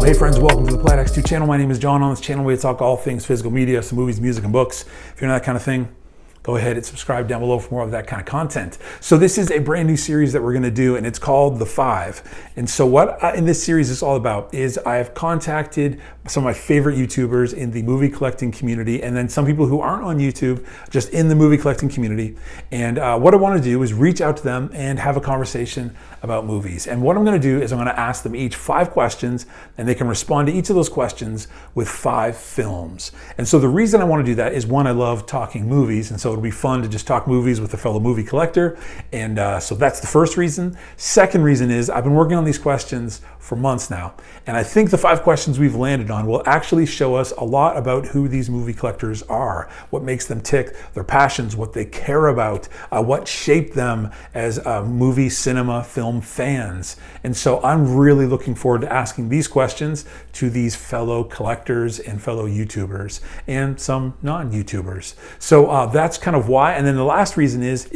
Hey friends, welcome to the Plaid X2 channel. My name is John. On this channel we talk all things physical media, some movies, music, and books. If you're into that kind of thing, go ahead and subscribe down below for more of that kind of content. So this is a brand new series that we're going to do, and it's called The Five. And so what in this series is all about is I have contacted some of my favorite YouTubers in the movie collecting community, and then some people who aren't on YouTube, just in the movie collecting community. And what I want to do is reach out to them and have a conversation about movies. And what I'm going to do is I'm going to ask them each 5 questions, and they can respond to each of those questions with 5 films. And so the reason I want to do that is, one, I love talking movies, and so it'll be fun to just talk movies with a fellow movie collector. And so that's the first reason. Second reason is I've been working on these questions for months now, and I think the 5 questions we've landed on will actually show us a lot about who these movie collectors are, what makes them tick, their passions, what they care about, what shaped them as movie, cinema, film fans. And so I'm really looking forward to asking these questions to these fellow collectors and fellow YouTubers and some non-YouTubers. So that's kind of why. And then the last reason is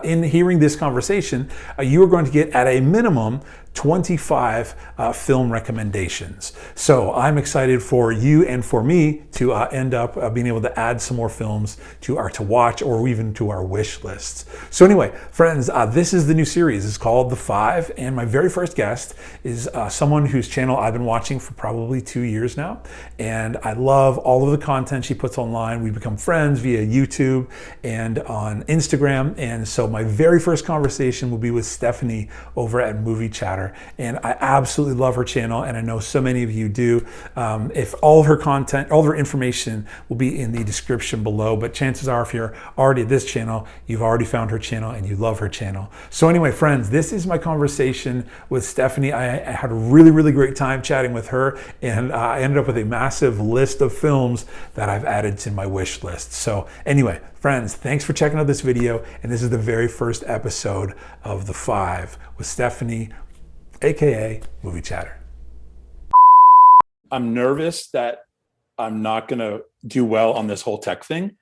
in hearing this conversation, you are going to get at a minimum 25 film recommendations. So I'm excited for you and for me to end up being able to add some more films to our to watch or even to our wish lists. So anyway, friends, this is the new series. It's called The Five, and my very first guest is someone whose channel I've been watching for probably 2 years now, and I love all of the content she puts online. We've become friends via YouTube and on Instagram, and so my very first conversation will be with Stephanie over at Movie Chatter. And I absolutely love her channel, and I know so many of you do. If all of her content, all of her information will be in the description below, but chances are if you're already at this channel, you've already found her channel and you love her channel. So anyway, friends, this is my conversation with Stephanie. I had a really, really great time chatting with her, and I ended up with a massive list of films that I've added to my wish list. So anyway, friends, thanks for checking out this video, and this is the very first episode of The Five with Stephanie, AKA Movie Chatter. I'm nervous that I'm not gonna do well on this whole tech thing.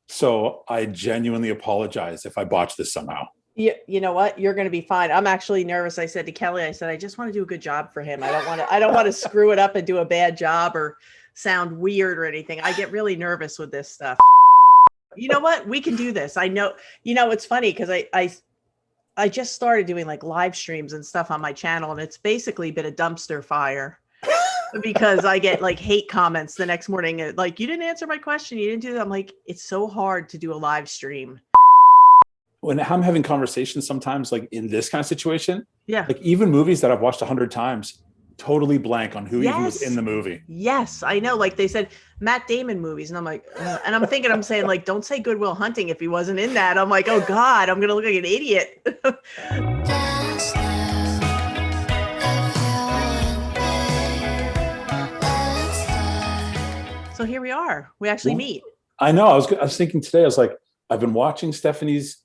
So I genuinely apologize if I botch this somehow. You know what? You're going to be fine. I'm actually nervous. I said to Kelly, I said, I just want to do a good job for him. I don't want to screw it up and do a bad job or sound weird or anything. I get really nervous with this stuff. You know what? We can do this. I know, it's funny because I just started doing like live streams and stuff on my channel, and it's basically been a dumpster fire because I get like hate comments the next morning. Like, you didn't answer my question. You didn't do that. I'm like, it's so hard to do a live stream. When I'm having conversations sometimes, like in this kind of situation, yeah, like even movies that I've watched 100 times, totally blank on who even was in the movie. Yes, I know. Like they said, Matt Damon movies, and I'm like, and I'm saying like, don't say Good Will Hunting if he wasn't in that. I'm like, oh God, I'm gonna look like an idiot. So here we are. We actually meet. I know. I was thinking today. I was like, I've been watching Stephanie's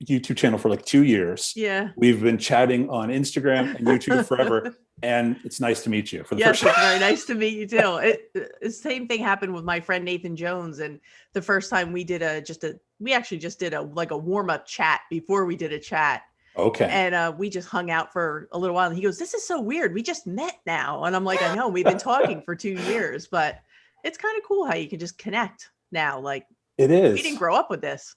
YouTube channel for like 2 years. Yeah. We've been chatting on Instagram and YouTube forever. And it's nice to meet you for the first time. Yes, it's very nice to meet you too. The same thing happened with my friend Nathan Jones. And the first time we did we actually just did a warm-up chat before we did a chat. Okay. And we just hung out for a little while. And he goes, this is so weird. We just met now. And I'm like, I know, we've been talking for 2 years, but it's kind of cool how you can just connect now. Like, it is. We didn't grow up with this.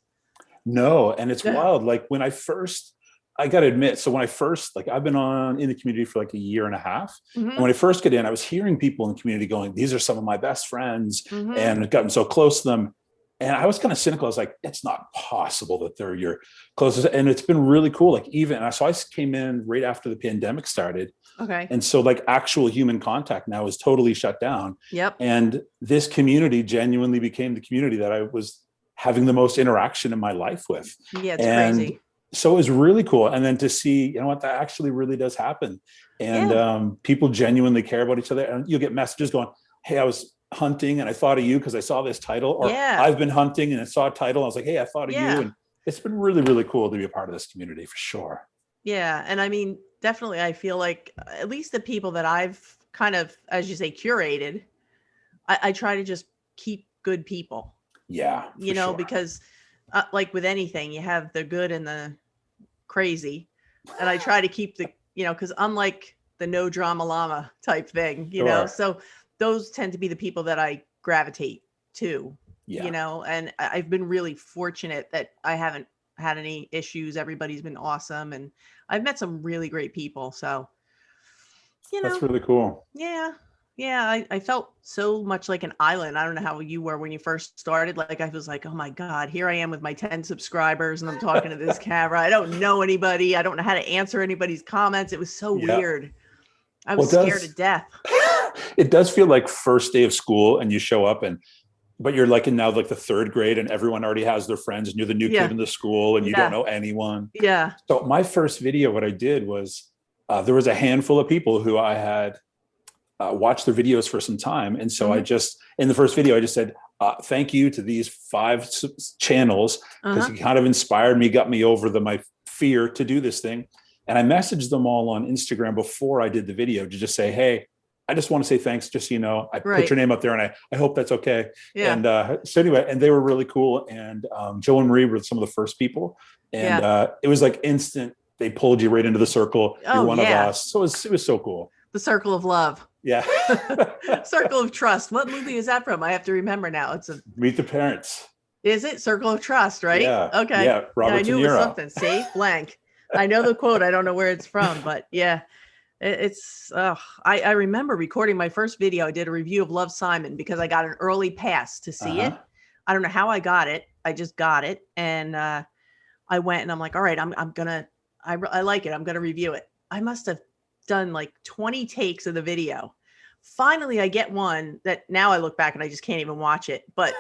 No, and it's wild. Like when I got to admit, so when I first, like I've been in the community for like a year and a half. Mm-hmm. And when I first got in, I was hearing people in the community going, these are some of my best friends, mm-hmm. and I've gotten so close to them. And I was kind of cynical. I was like, it's not possible that they're your closest. And it's been really cool. Like so I came in right after the pandemic started. Okay. And so like actual human contact now is totally shut down. Yep. And this community genuinely became the community that I was having the most interaction in my life with. Yeah, it's crazy. So it was really cool. And then to see, that actually really does happen. And people genuinely care about each other. And you'll get messages going, hey, I was hunting and I thought of you because I saw this title. Or I've been hunting and I saw a title. I was like, hey, I thought of you. And it's been really, really cool to be a part of this community for sure. Yeah. And I mean, definitely, I feel like at least the people that I've kind of, as you say, curated, I try to just keep good people. Yeah. Sure. Because like with anything, you have the good and the crazy. And I try to keep because unlike the no drama llama type thing, Sure. So those tend to be the people that I gravitate to, Yeah. and I've been really fortunate that I haven't had any issues. Everybody's been awesome, and I've met some really great people. So, That's really cool. yeah. Yeah, I felt so much like an island. I don't know how you were when you first started. Like I was like, oh my God, here I am with my 10 subscribers and I'm talking to this camera. I don't know anybody. I don't know how to answer anybody's comments. It was so Yeah. weird. I Well, was scared to death. It does feel like first day of school and you show up but you're like in now like the third grade and everyone already has their friends and you're the new Yeah. kid in the school and you don't know anyone. Yeah. So my first video, what I did was there was a handful of people who I had watched their videos for some time. And so I just, in the first video, I just said, thank you to these 5 channels because it kind of inspired me, got me over my fear to do this thing. And I messaged them all on Instagram before I did the video to just say, hey, I just want to say thanks, just so you know, I put your name up there and I hope that's okay. Yeah. And so anyway, and they were really cool. And Joe and Marie were some of the first people. And it was like instant. They pulled you right into the circle. You're one of us. So it was so cool. The Circle of Love. Yeah. Circle of Trust. What movie is that from? I have to remember now. It's Meet the Parents. Is it Circle of Trust, right? Yeah. Okay. Yeah. Robert I knew De it was Niro. something. See? Blank. I know the quote. I don't know where it's from, but yeah. I remember recording my first video. I did a review of Love, Simon because I got an early pass to see it. I don't know how I got it. I just got it. And I went and I'm like, all right, I like it. I'm going to review it. I must have done like 20 takes of the video. Finally, I get one that now I look back and I just can't even watch it. But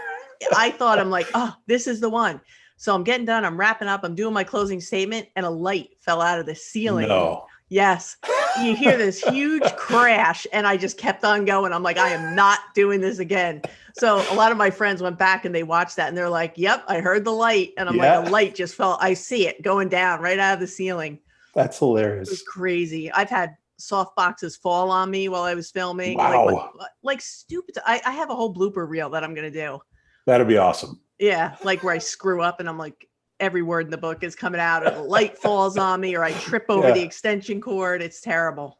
I thought, I'm like, oh, this is the one. So I'm getting done. I'm wrapping up. I'm doing my closing statement and a light fell out of the ceiling. No. Yes. You hear this huge crash and I just kept on going. I'm like, I am not doing this again. So a lot of my friends went back and they watched that and they're like, yep, I heard the light. And I'm like, a light just fell. I see it going down right out of the ceiling. That's hilarious. It was crazy. I've had soft boxes fall on me while I was filming. Wow. Like stupid. I have a whole blooper reel that I'm going to do. That'd be awesome. Yeah. Like where I screw up and I'm like, every word in the book is coming out, or the light falls on me, or I trip over the extension cord. It's terrible.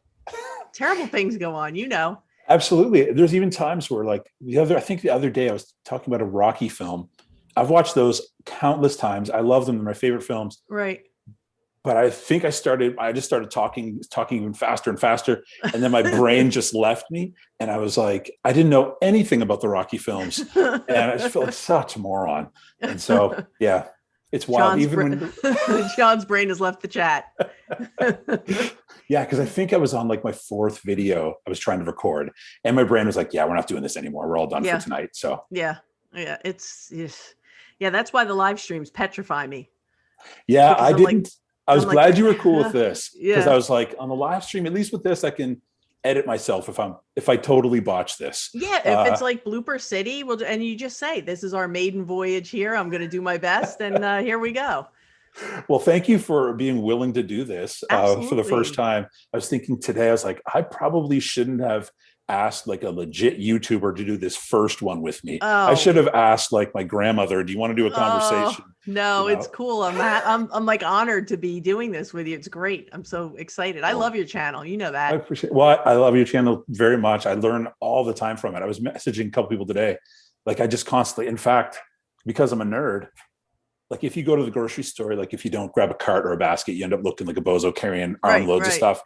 Terrible things go on, Absolutely. There's even times where like I think the other day I was talking about a Rocky film. I've watched those countless times. I love them. They're my favorite films. Right. But I think I just started talking even faster and faster. And then my brain just left me. And I was like, I didn't know anything about the Rocky films. And I just felt like such a moron. And so, yeah. It's wild. John's brain has left the chat. Yeah, because I think I was on like my 4th video I was trying to record, and my brain was like, "Yeah, we're not doing this anymore. We're all done for tonight." So yeah, that's why the live streams petrify me. Yeah, I didn't. I was glad you were cool with this because I was like, on the live stream, at least with this, I can edit myself if I totally botch this. Yeah, if it's like Blooper City, and you just say, this is our maiden voyage here. I'm going to do my best. And here we go. Well, thank you for being willing to do this for the first time. I was thinking today, I was like, I probably shouldn't have asked like a legit YouTuber to do this first one with me. I should have asked like my grandmother, do you want to do a conversation? No, it's cool. I'm like honored to be doing this with you. It's great. I'm so excited. I love your channel. You know that. I appreciate it. Well, I love your channel very much. I learn all the time from it. I was messaging a couple people today. Like I just constantly, in fact, because I'm a nerd, like if you go to the grocery store, like if you don't grab a cart or a basket, you end up looking like a bozo carrying armloads of stuff.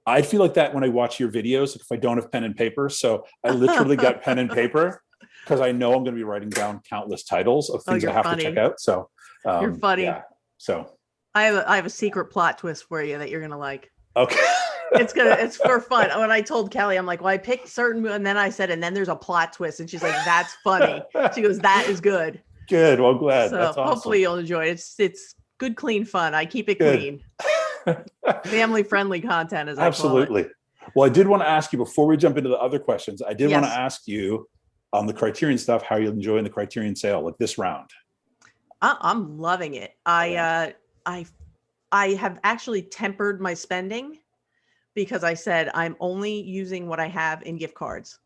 I feel like that when I watch your videos, if I don't have pen and paper. So I literally got pen and paper because I know I'm going to be writing down countless titles of things I have to check out. So you're funny. Yeah, so I have a secret plot twist for you that you're going to like. Okay. It's for fun. When I told Kelly, I'm like, well, I picked certain, and then I said, and then there's a plot twist. And she's like, that's funny. She goes, that is good. Good. Well, glad. So that's awesome. Hopefully you'll enjoy it. It's good, clean fun. I keep it clean. Family friendly content, as Absolutely. I call it. Well, I did want to ask you before we jump into the other questions. I did want to ask you on the Criterion stuff, how you're enjoying the Criterion sale, like this round. I'm loving it. I have actually tempered my spending because I said I'm only using what I have in gift cards.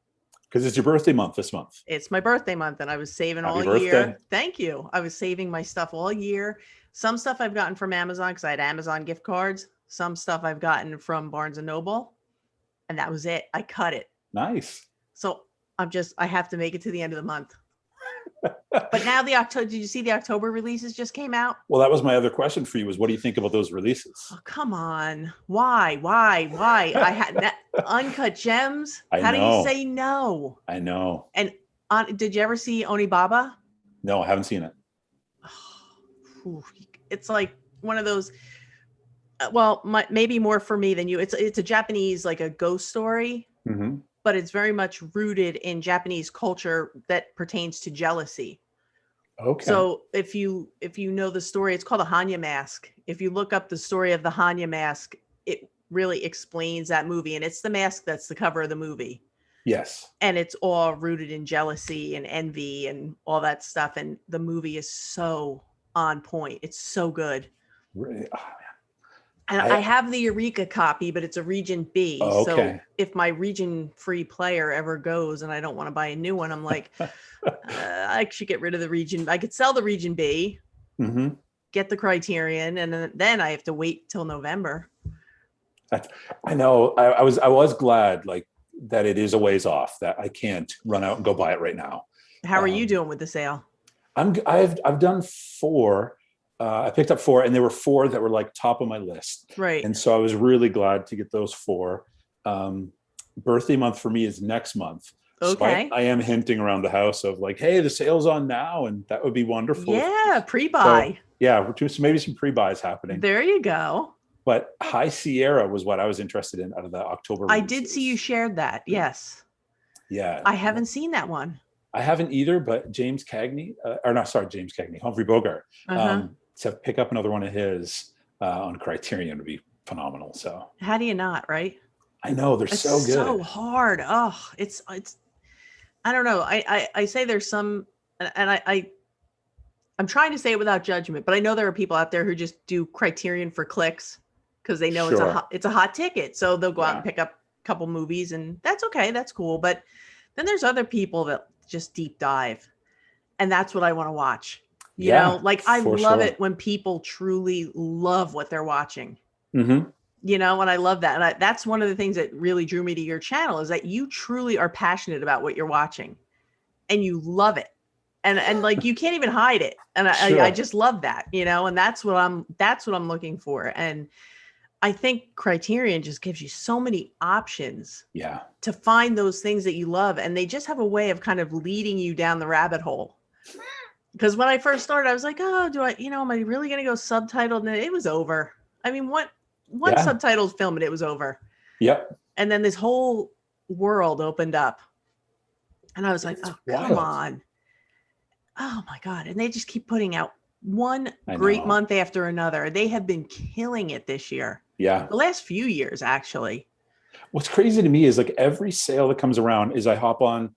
Because it's your birthday month this month. It's my birthday month, and I was saving all year. Thank you. I was saving my stuff all year. Some stuff I've gotten from Amazon because I had Amazon gift cards. Some stuff I've gotten from Barnes and Noble. and that was it. I cut it. Nice. So I have to make it to the end of the month. But now did you see the October releases just came out? Well, that was my other question for you was what do you think about those releases? Oh, come on. Why? I had that Uncut Gems. How do you say no? I know. And did you ever see Onibaba? No, I haven't seen it. It's like one of those, maybe more for me than you. It's a Japanese, like a ghost story, but it's very much rooted in Japanese culture that pertains to jealousy. Okay. So if you know the story, it's called the Hanya Mask. If you look up the story of the Hanya Mask, it really explains that movie. And it's the mask that's the cover of the movie. Yes. And it's all rooted in jealousy and envy and all that stuff. And the movie is so on point. It's so good. Really? Oh, and I have the Eureka copy, but it's a region B. Oh, okay. So if my region free player ever goes and I don't want to buy a new one, I'm like, I should get rid of the region. I could sell the region B, get the Criterion, and then I have to wait till November. I know. I was glad like that it is a ways off, that I can't run out and go buy it right now. How are you doing with the sale? I've done 4. I picked up 4, and there were 4 that were like top of my list. Right. And so I was really glad to get those 4. Birthday month for me is next month. Okay. So I am hinting around the house of like, hey, the sale's on now, and that would be wonderful. Yeah, pre-buy. So maybe some pre-buys happening. There you go. But High Sierra was what I was interested in out of the October releases. I did see you shared that. Yes. Yeah. I haven't seen that one. I haven't either, but James Cagney, Humphrey Bogart, to pick up another one of his on Criterion would be phenomenal. So how do you not, right? I know it's so good. So hard. Oh, it's I don't know. I say there's some, and I'm trying to say it without judgment, but I know there are people out there who just do Criterion for clicks because they know it's a hot ticket. So they'll go out and pick up a couple movies, and that's okay. That's cool. But then there's other people that just deep dive, and that's what I want to watch. You know, like I love it when people truly love what they're watching. You know, and I love that. And that's one of the things that really drew me to your channel is that you truly are passionate about what you're watching and you love it. And like, you can't even hide it. And I just love that, you know, and that's what I'm looking for. And I think Criterion just gives you so many options to find those things that you love. And they just have a way of kind of leading you down the rabbit hole. Because when I first started, I was like, oh, am I really going to go subtitled? And it was over. I mean, one subtitled film and it was over. Yep. And then this whole world opened up. And I was like, come on. Oh my God. And they just keep putting out one great month after another. They have been killing it this year. Yeah. The last few years, actually. What's crazy to me is like every sale that comes around is I hop on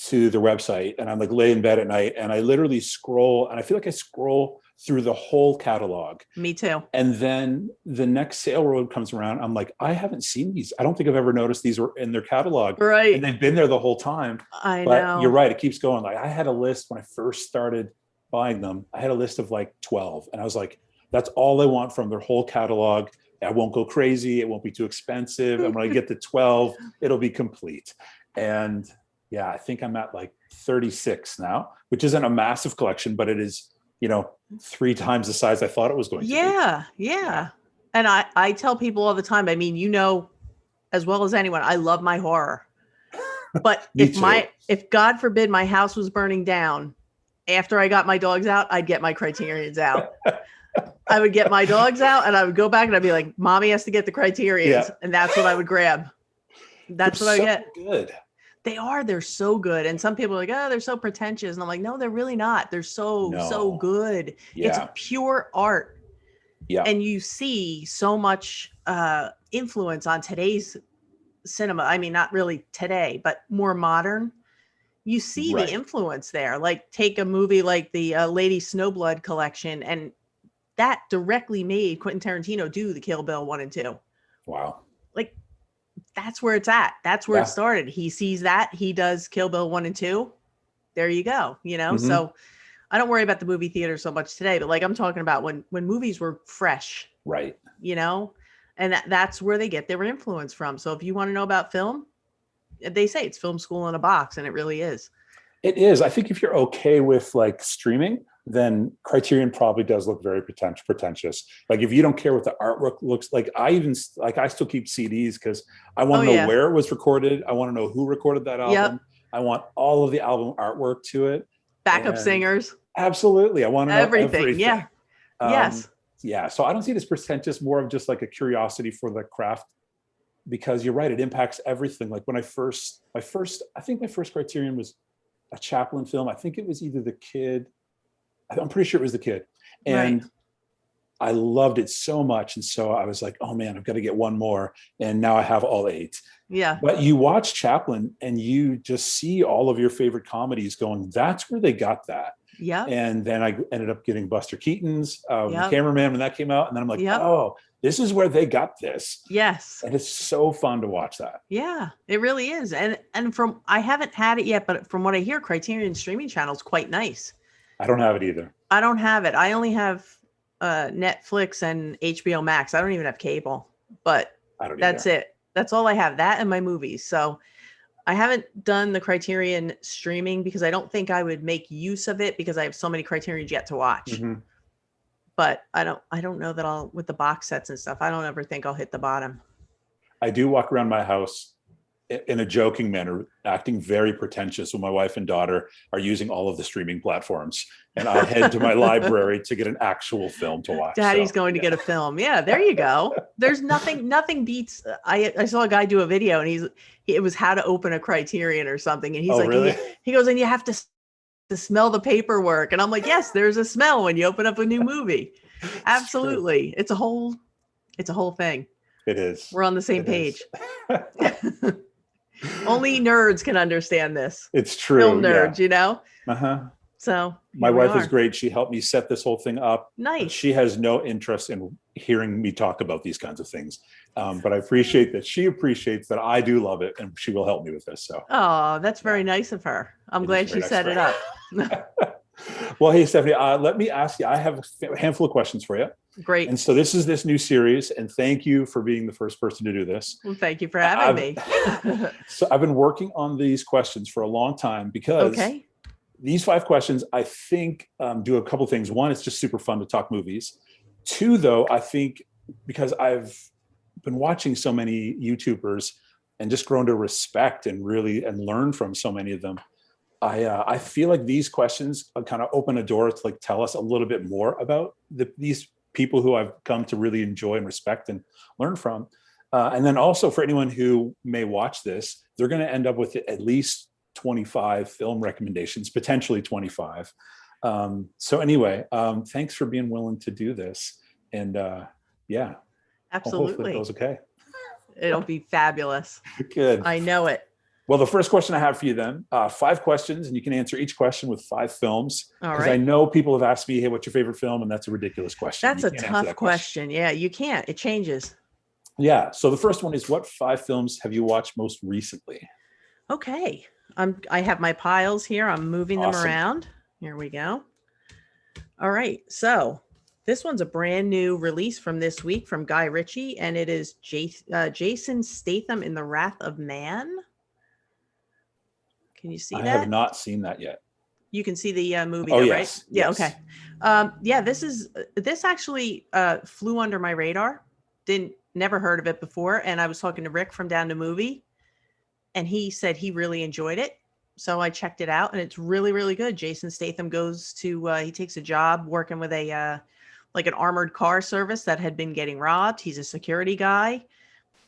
to their website and I'm like lay in bed at night and I literally scroll and I feel like I scroll through the whole catalog. Me too. And then the next sale road comes around. I'm like, I haven't seen these. I don't think I've ever noticed these were in their catalog. Right. And they've been there the whole time. I but know. You're right. It keeps going. Like I had a list when I first started buying them. I had a list of like 12 and I was like, that's all I want from their whole catalog. I won't go crazy. It won't be too expensive. And when I get to 12, it'll be complete. And yeah, I think I'm at like 36 now, which isn't a massive collection, but it is, 3 times the size I thought it was going to be. Yeah. And I tell people all the time, I mean, as well as anyone, I love my horror. But if God forbid my house was burning down, after I got my dogs out, I'd get my Criterions out. I would get my dogs out and I would go back and I'd be like, Mommy has to get the Criterions. Yeah. And that's what I would grab. That's what I get. Good. They are. They're so good. And some people are like, oh, they're so pretentious. And I'm like, no, they're really not. They're so good. Yeah. It's pure art. Yeah. And you see so much influence on today's cinema. I mean, not really today, but more modern. You see the influence there. Like take a movie like the Lady Snowblood collection, and that directly made Quentin Tarantino do the Kill Bill 1 and 2. Wow. Like that's where it's at. That's where it started. He sees that, he does Kill Bill 1 and 2. There you go. So I don't worry about the movie theater so much today, but like I'm talking about when movies were fresh. Right. And that's where they get their influence from. So if you want to know about film, they say it's film school in a box, and it really is. It is. I think if you're okay with like streaming, then Criterion probably does look very pretentious. Like if you don't care what the artwork looks like, I still keep CDs because I want to know where it was recorded. I want to know who recorded that album. Yep. I want all of the album artwork to it. Backup singers. Absolutely. I want to know everything. Yeah. Yes. Yeah. So I don't see it as pretentious, more of just like a curiosity for the craft, because you're right. It impacts everything. Like when I think my first Criterion was a Chaplin film. I think it was either The Kid. I'm pretty sure it was The Kid. And I loved it so much. And so I was like, oh man, I've got to get one more. And now I have all 8. Yeah. But you watch Chaplin and you just see all of your favorite comedies going, that's where they got that. Yeah. And then I ended up getting Buster Keaton's The Cameraman when that came out. And then I'm like, oh, this is where they got this. Yes. And it's so fun to watch that. Yeah, it really is. And I haven't had it yet, but from what I hear, Criterion streaming channel is quite nice. I don't have it either. I don't have it. I only have Netflix and HBO Max. I don't even have cable, but that's it. That's all I have, that and my movies. So I haven't done the Criterion streaming because I don't think I would make use of it because I have so many Criterions yet to watch. Mm-hmm. But I don't know that I'll, with the box sets and stuff, I don't ever think I'll hit the bottom. I do walk around my house in a joking manner, acting very pretentious when my wife and daughter are using all of the streaming platforms. And I head to my library to get an actual film to watch. Daddy's going to get a film. Yeah, there you go. There's nothing beats. I saw a guy do a video and it was how to open a Criterion or something. And he's like, really? he goes, and you have to smell the paperwork. And I'm like, yes, there's a smell when you open up a new movie. Absolutely. It's a whole thing. It is. We're on the same page. Only nerds can understand this. It's true. Film nerds, you know? Uh-huh. So my wife is great. She helped me set this whole thing up. Nice. She has no interest in hearing me talk about these kinds of things. But I appreciate that she appreciates that I do love it, and she will help me with this. So. Oh, that's very nice of her. I'm glad she set it up. Well, hey, Stephanie, let me ask you, I have a handful of questions for you. Great. And so this is this new series, and thank you for being the first person to do this. Well, thank you for having me. So I've been working on these questions for a long time because these 5 questions, I think, do a couple things. One, it's just super fun to talk movies. 2, though, I think because I've been watching so many YouTubers and just grown to respect and learn from so many of them, I feel like these questions kind of open a door to like tell us a little bit more about these people who I've come to really enjoy and respect and learn from. And then also for anyone who may watch this, they're going to end up with at least 25 film recommendations, potentially 25. So anyway, thanks for being willing to do this. And yeah. Absolutely. Hopefully it goes okay. It'll be fabulous. Good. I know it. Well, the first question I have for you then, 5 questions, and you can answer each question with 5 films. Because I know people have asked me, hey, what's your favorite film? And that's a ridiculous question. That's a tough question. Yeah, you can't. It changes. Yeah. So the first one is, what 5 films have you watched most recently? Okay. I have my piles here. I'm moving them around. Here we go. All right. So this one's a brand new release from this week from Guy Ritchie, and it is Jason Statham in The Wrath of Man. Can you see that? I have not seen that yet. You can see the movie, right? Yes. Yeah. Okay. Yeah. This actually flew under my radar. Never heard of it before. And I was talking to Rick from Down to Movie, and he said he really enjoyed it. So I checked it out, and it's really, really good. Jason Statham he takes a job working with an armored car service that had been getting robbed. He's a security guy.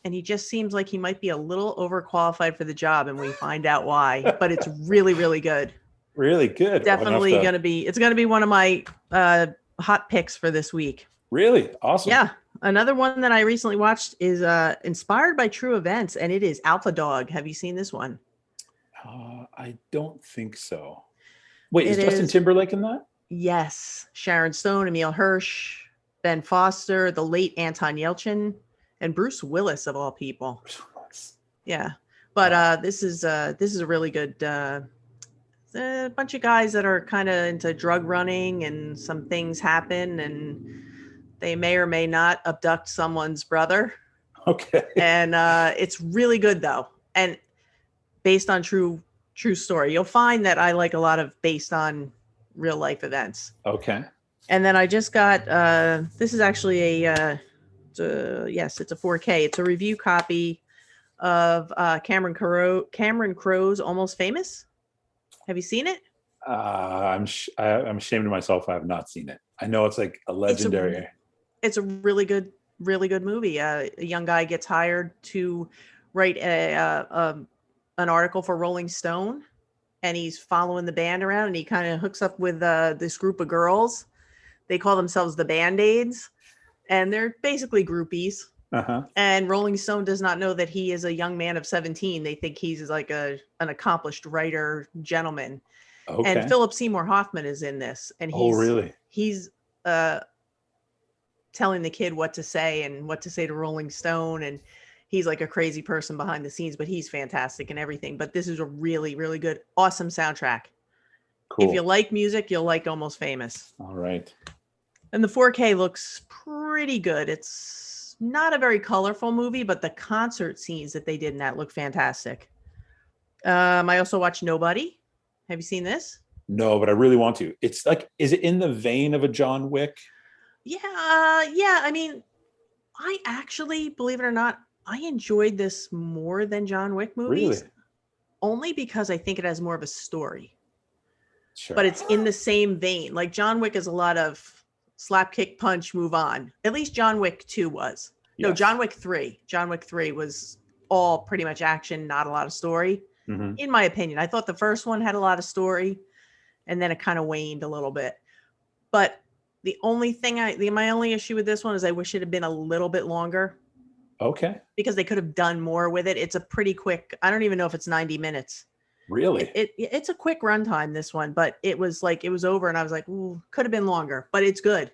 And he just seems like he might be a little overqualified for the job, and we find out why. But it's really, really good. Really good. Definitely it's going to be one of my hot picks for this week. Really? Awesome. Yeah. Another one that I recently watched is inspired by true events, and it is Alpha Dog. Have you seen this one? I don't think so. Wait, is Justin Timberlake in that? Yes. Sharon Stone, Emile Hirsch, Ben Foster, the late Anton Yelchin, and Bruce Willis, of all people. Yeah. But this is a really good a bunch of guys that are kind of into drug running, and some things happen, and they may or may not abduct someone's brother. Okay. And it's really good though, and based on true story. You'll find that I like a lot of based on real life events. Okay. And then I just got this is actually yes, it's a 4K. It's a review copy of Cameron Crowe's Almost Famous. Have you seen it? I'm ashamed of myself. I have not seen it. I know it's like a legendary. It's a really good movie. A young guy gets hired to write an article for Rolling Stone, and he's following the band around, and he kind of hooks up with this group of girls. They call themselves the Band-Aids, and they're basically groupies. Uh-huh. And Rolling Stone does not know that he is a young man of 17. They think he's like an accomplished writer, gentleman. Okay. And Philip Seymour Hoffman is in this, and he's telling the kid what to say and what to say to Rolling Stone, and he's like a crazy person behind the scenes, but he's fantastic and everything. But this is a really, really good, awesome soundtrack. Cool. If you like music, you'll like Almost Famous. All right. And the 4K looks pretty good. It's not a very colorful movie, but the concert scenes that they did in that look fantastic. I also watched Nobody. Have you seen this? No, but I really want to. It's like, is it in the vein of a John Wick? Yeah. I mean, I actually, believe it or not, I enjoyed this more than John Wick movies. Really? Only because I think it has more of a story. Sure. But it's in the same vein. Like John Wick is a lot of slap, kick, punch, move on. At least John Wick 2 was. Yes. No, John Wick 3. John Wick 3 was all pretty much action, not a lot of story. Mm-hmm. In my opinion. I thought the first one had a lot of story, and then it kind of waned a little bit. But the only thing my only issue with this one is I wish it had been a little bit longer. Okay. Because they could have done more with it. It's a pretty quick, I don't even know if it's 90 minutes. Really? It's a quick runtime, this one, but it was over and I was like, ooh, could have been longer, but it's good.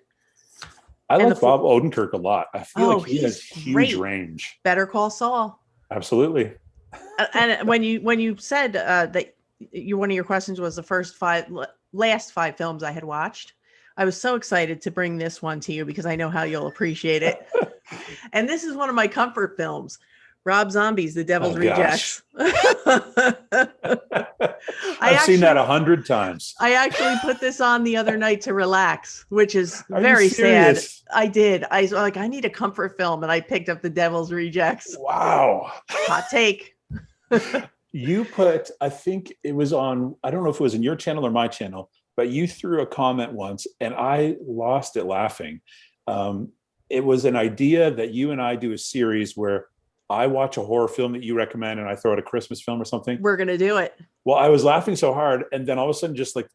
I like Bob Odenkirk a lot. I feel like he has huge great. Range. Better Call Saul. Absolutely. And when you said that one of your questions was the last 5 films I had watched, I was so excited to bring this one to you because I know how you'll appreciate it. And this is one of my comfort films. Rob Zombie's The Devil's Rejects. I've seen that 100 times. I actually put this on the other night to relax, which is very sad. I did. I was like, I need a comfort film, and I picked up The Devil's Rejects. Wow. Hot take. You put, I think it was on, I don't know if it was in your channel or my channel, but you threw a comment once, and I lost it laughing. It was an idea that you and I do a series where I watch a horror film that you recommend and I throw out a Christmas film or something. We're going to do it. Well, I was laughing so hard. And then all of a sudden, just like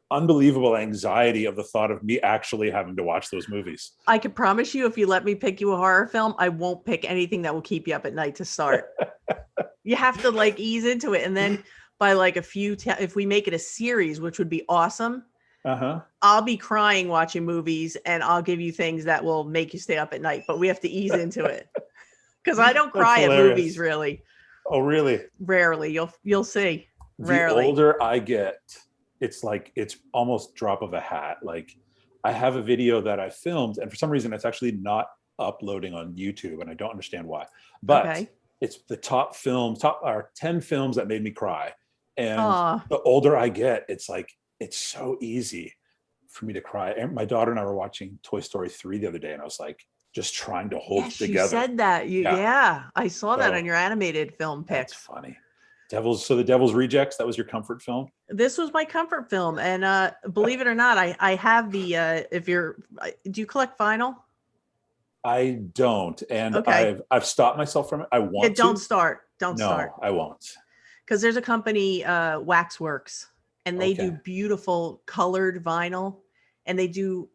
unbelievable anxiety of the thought of me actually having to watch those movies. I can promise you, if you let me pick you a horror film, I won't pick anything that will keep you up at night to start. You have to like ease into it. And then by like if we make it a series, which would be awesome. I'll be crying watching movies and I'll give you things that will make you stay up at night, but we have to ease into it. Because I don't cry at movies, really. Oh, really? Rarely. You'll see. Rarely. The older I get, it's like it's almost drop of a hat. Like I have a video that I filmed, and for some reason, it's actually not uploading on YouTube, and I don't understand why. But it's the top 10 films that made me cry. And the older I get, it's like it's so easy for me to cry. And my daughter and I were watching Toy Story 3 the other day, and I was like, just trying to hold it together. You said that. Yeah. I saw that on your animated film pick. That's funny. The Devil's Rejects, that was your comfort film? This was my comfort film. And believe it or not, I have the, do you collect vinyl? I don't. And I've stopped myself from it. I want to. Don't start. Don't start. No, I won't. Because there's a company, Waxworks, and they do beautiful colored vinyl, and they do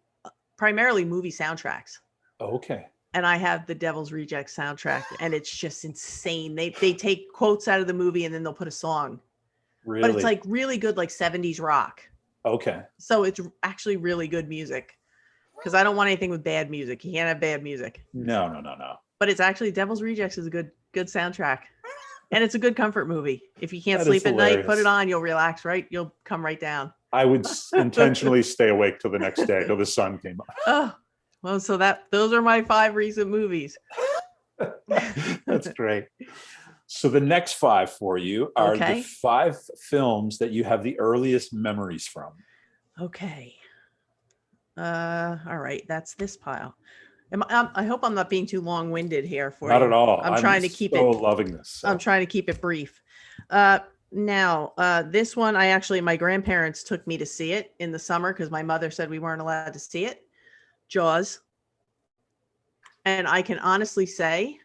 primarily movie soundtracks. Okay. And I have the Devil's Rejects soundtrack, and it's just insane. They take quotes out of the movie and then they'll put a song. Really? But it's like really good, like 70s rock. Okay. So it's actually really good music. Because I don't want anything with bad music. You can't have bad music. No. But it's actually Devil's Rejects is a good soundtrack. And it's a good comfort movie. If you can't sleep at night, put it on, you'll relax, right? You'll come right down. I would intentionally stay awake till the next day, till the sun came up. Oh. Well, so those are my 5 recent movies. That's great. So the next five for you are the Okay. 5 films that you have the earliest memories from. Okay. All right. That's this pile. I hope I'm not being too long-winded here for Not you. at all. I'm trying to keep so it. loving this. So. I'm trying to keep it brief. Now, this one, my grandparents took me to see it in the summer because my mother said we weren't allowed to see it. Jaws. And I can honestly say,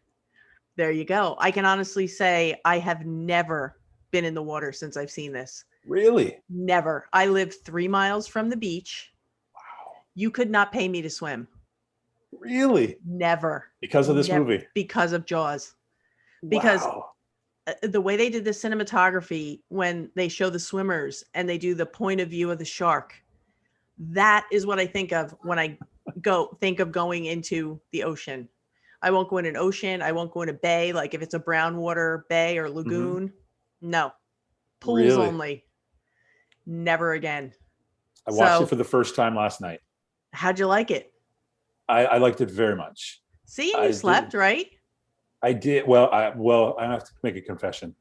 there you go. I can honestly say I have never been in the water since I've seen this. Really? Never. I live 3 miles from the beach. Wow. You could not pay me to swim. Really? Never. Because of this movie? Because of Jaws. Because wow. The way they did the cinematography when they show the swimmers and they do the point of view of the shark, that is what I think of when I think of going into the ocean. I won't go in an ocean. I won't go in a bay. Like if it's a brown water bay or lagoon, no. Pools only. Never again. I watched it for the first time last night. How'd you like it? I liked it very much. See, you slept, right? I did. Well, I have to make a confession.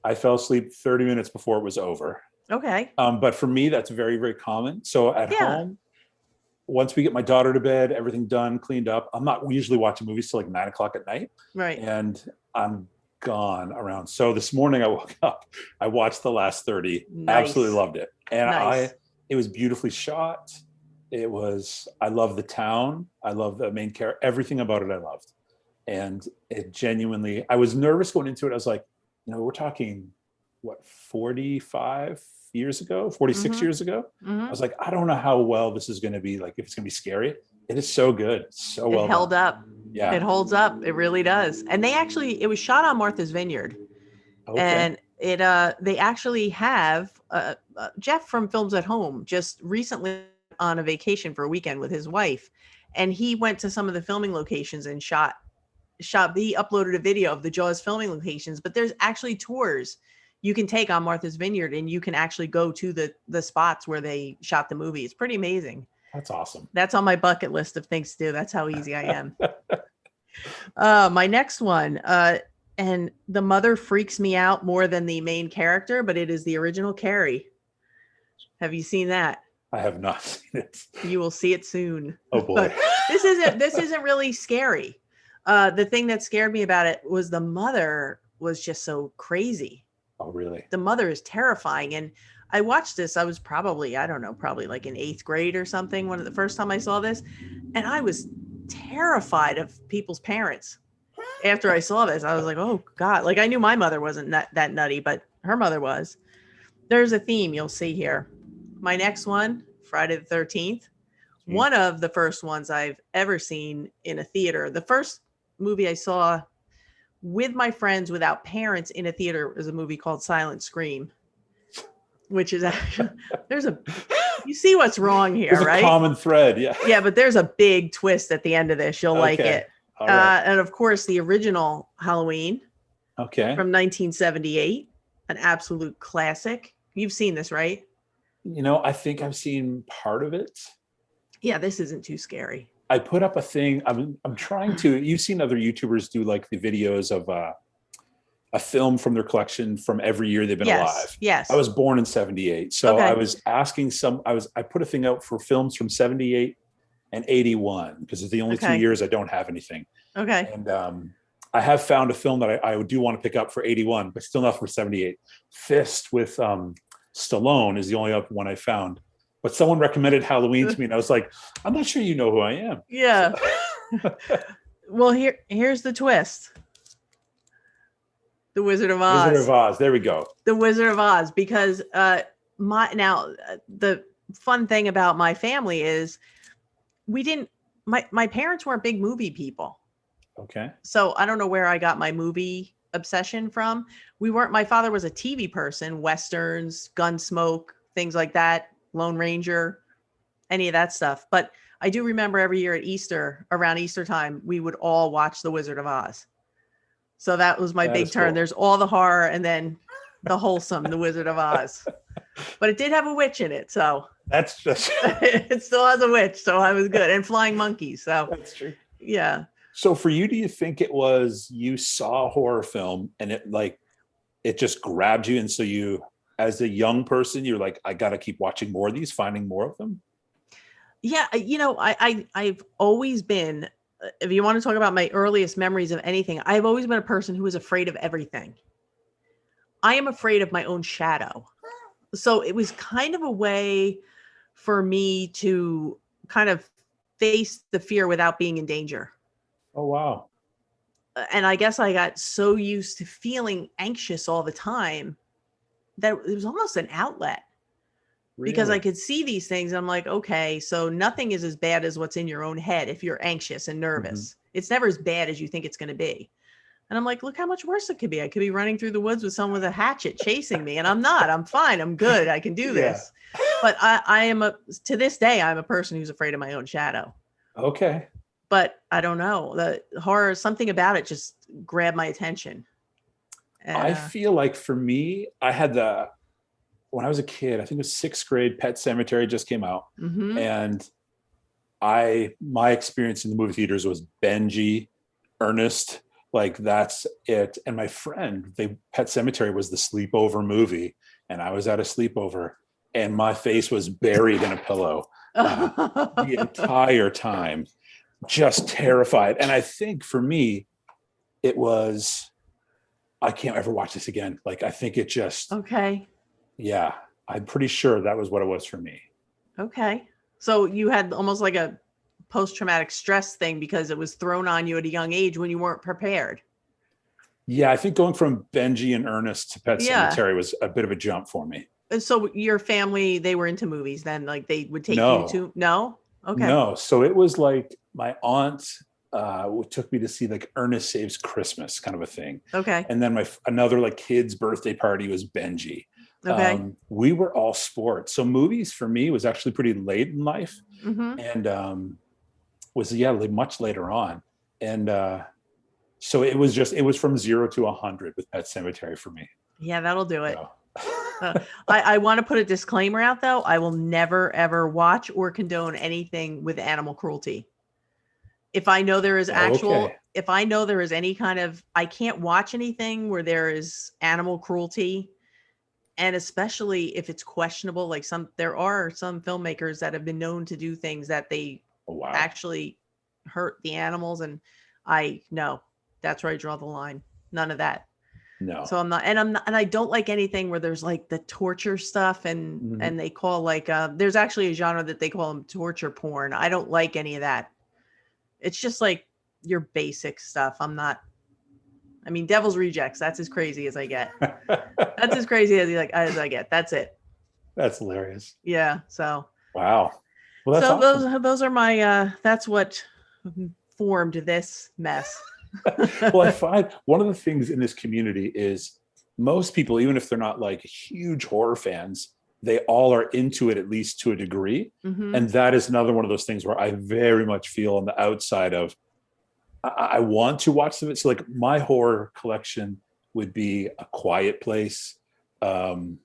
I fell asleep 30 minutes before it was over. Okay. But for me, that's very, very common. So at home, once we get my daughter to bed, everything done, cleaned up, I'm not usually watching movies till like 9 o'clock at night. Right. And I'm gone around. So this morning I woke up, I watched the last 30, absolutely loved it. And it was beautifully shot. I love the town. I love the main character, everything about it I loved. And it genuinely, I was nervous going into it. I was like, we're talking, 45 years ago, 46 years ago? I was like, I don't know how well this is going to be, like if it's going to be scary. It is so good. So well held up. Yeah. It holds up. It really does. And it was shot on Martha's Vineyard. Okay. And they actually have Jeff from Films at Home just recently on a vacation for a weekend with his wife. And he went to some of the filming locations and shot. He uploaded a video of the Jaws filming locations, but there's actually tours you can take on Martha's Vineyard and you can actually go to the spots where they shot the movie. It's pretty amazing. That's awesome. That's on my bucket list of things to do. That's how easy I am. My next one, and the mother freaks me out more than the main character, but it is the original Carrie. Have you seen that? I have not seen it. You will see it soon. Oh boy. But this isn't really scary. The thing that scared me about it was the mother was just so crazy. Oh, really? The mother is terrifying. And I watched this. I was probably like in 8th grade or something when the first time I saw this. And I was terrified of people's parents. After I saw this, I was like, oh God. Like I knew my mother wasn't that nutty, but her mother was. There's a theme you'll see here. My next one, Friday the 13th. One of the first ones I've ever seen in a theater. The first movie I saw with my friends without parents in a theater was a movie called Silent Scream, which is actually, you see what's wrong here, there's right? A common thread, yeah. Yeah, but there's a big twist at the end of this. You'll like it. All right. And of course, the original Halloween from 1978, an absolute classic. You've seen this, right? I think I've seen part of it. Yeah, this isn't too scary. I put up a thing. I'm trying to. You've seen other YouTubers do like the videos of a film from their collection from every year they've been alive. Yes. I was born in 78, so I was asking I put a thing out for films from 78 and 81 because it's the only 2 years I don't have anything. Okay. And I have found a film that I do want to pick up for 81, but still not for 78. Fist with Stallone is the only other one I found. But someone recommended Halloween to me, and I was like, I'm not sure you know who I am. Yeah. Well, here's the twist. The Wizard of Oz. Wizard of Oz. There we go. The Wizard of Oz, because the fun thing about my family is my parents weren't big movie people. Okay. So I don't know where I got my movie obsession from. My father was a TV person, Westerns, Gunsmoke, things like that. Lone Ranger, any of that stuff. But I do remember every year at Easter, around Easter time, we would all watch The Wizard of Oz. So that was my big turn. Cool. There's all the horror and then the wholesome, The Wizard of Oz. But it did have a witch in it, so that's just it still has a witch, so I was good. And flying monkeys. So that's true. Yeah. So for you, do you think it was you saw a horror film and it just grabbed you, and so you, as a young person, you're like, I got to keep watching more of these, finding more of them? Yeah, I've always been, if you want to talk about my earliest memories of anything, I've always been a person who was afraid of everything. I am afraid of my own shadow. So it was kind of a way for me to kind of face the fear without being in danger. Oh, wow. And I guess I got so used to feeling anxious all the time that it was almost an outlet, because I Really? could see these things. I'm like, okay, so nothing is as bad as what's in your own head if you're anxious and Hmm. nervous. It's never as bad as you think it's going to be. And I'm like, look how much worse it could be. I could be running through the woods with someone with a hatchet chasing me, and I'm not. I'm fine. I'm good. I can do Yeah. this. But I am to this day, I'm a person who's afraid of my own shadow. Okay. But I don't know. The horror, something about it just grabbed my attention. And I feel like for me, when I was a kid, I think it was sixth grade, Pet Cemetery just came out. mhm. And my experience in the movie theaters was Benji, Ernest, like that's it. And my friend, Pet Cemetery was the sleepover movie, and I was at a sleepover, and my face was buried in a pillow the entire time, just terrified. And I think for me, it was, I can't ever watch this again. Like, I think it just, Okay. yeah, I'm pretty sure that was what it was for me. Okay. So you had almost like a post-traumatic stress thing because it was thrown on you at a young age when you weren't prepared. Yeah, I think going from Benji and Ernest to Pet Yeah. Cemetery was a bit of a jump for me. And so your family, they were into movies then, like they would take you No, to, no? Okay. no. So it was like my aunt took me to see like Ernest Saves Christmas, kind of a thing. Okay. And then another like kid's birthday party was Benji. Okay. We were all sports. So movies for me was actually pretty late in life, Mm-hmm. and was, yeah, like much later on. And so it was from 0 to 100 with Pet Cemetery for me. Yeah, that'll do it. So. I want to put a disclaimer out though. I will never ever watch or condone anything with animal cruelty. If I know there is Okay. if I know there is any kind of, I can't watch anything where there is animal cruelty. And especially if it's questionable, like there are some filmmakers that have been known to do things that they Oh, wow. actually hurt the animals. And no, that's where I draw the line. None of that. No. So I'm not, and I don't like anything where there's like the torture stuff Mhm. and they call like, there's actually a genre that they call them torture porn. I don't like any of that. It's just like your basic stuff. I mean, Devil's Rejects, that's as crazy as I get. That's as crazy as I get. That's it. That's hilarious. Yeah. So, Wow. Well, that's so awesome. those are my, that's what formed this mess. Well, I find one of the things in this community is most people, even if they're not like huge horror fans, they all are into it, at least to a degree. Mm-hmm. And that is another one of those things where I very much feel on the outside of, I want to watch them. So like my horror collection would be A Quiet Place, and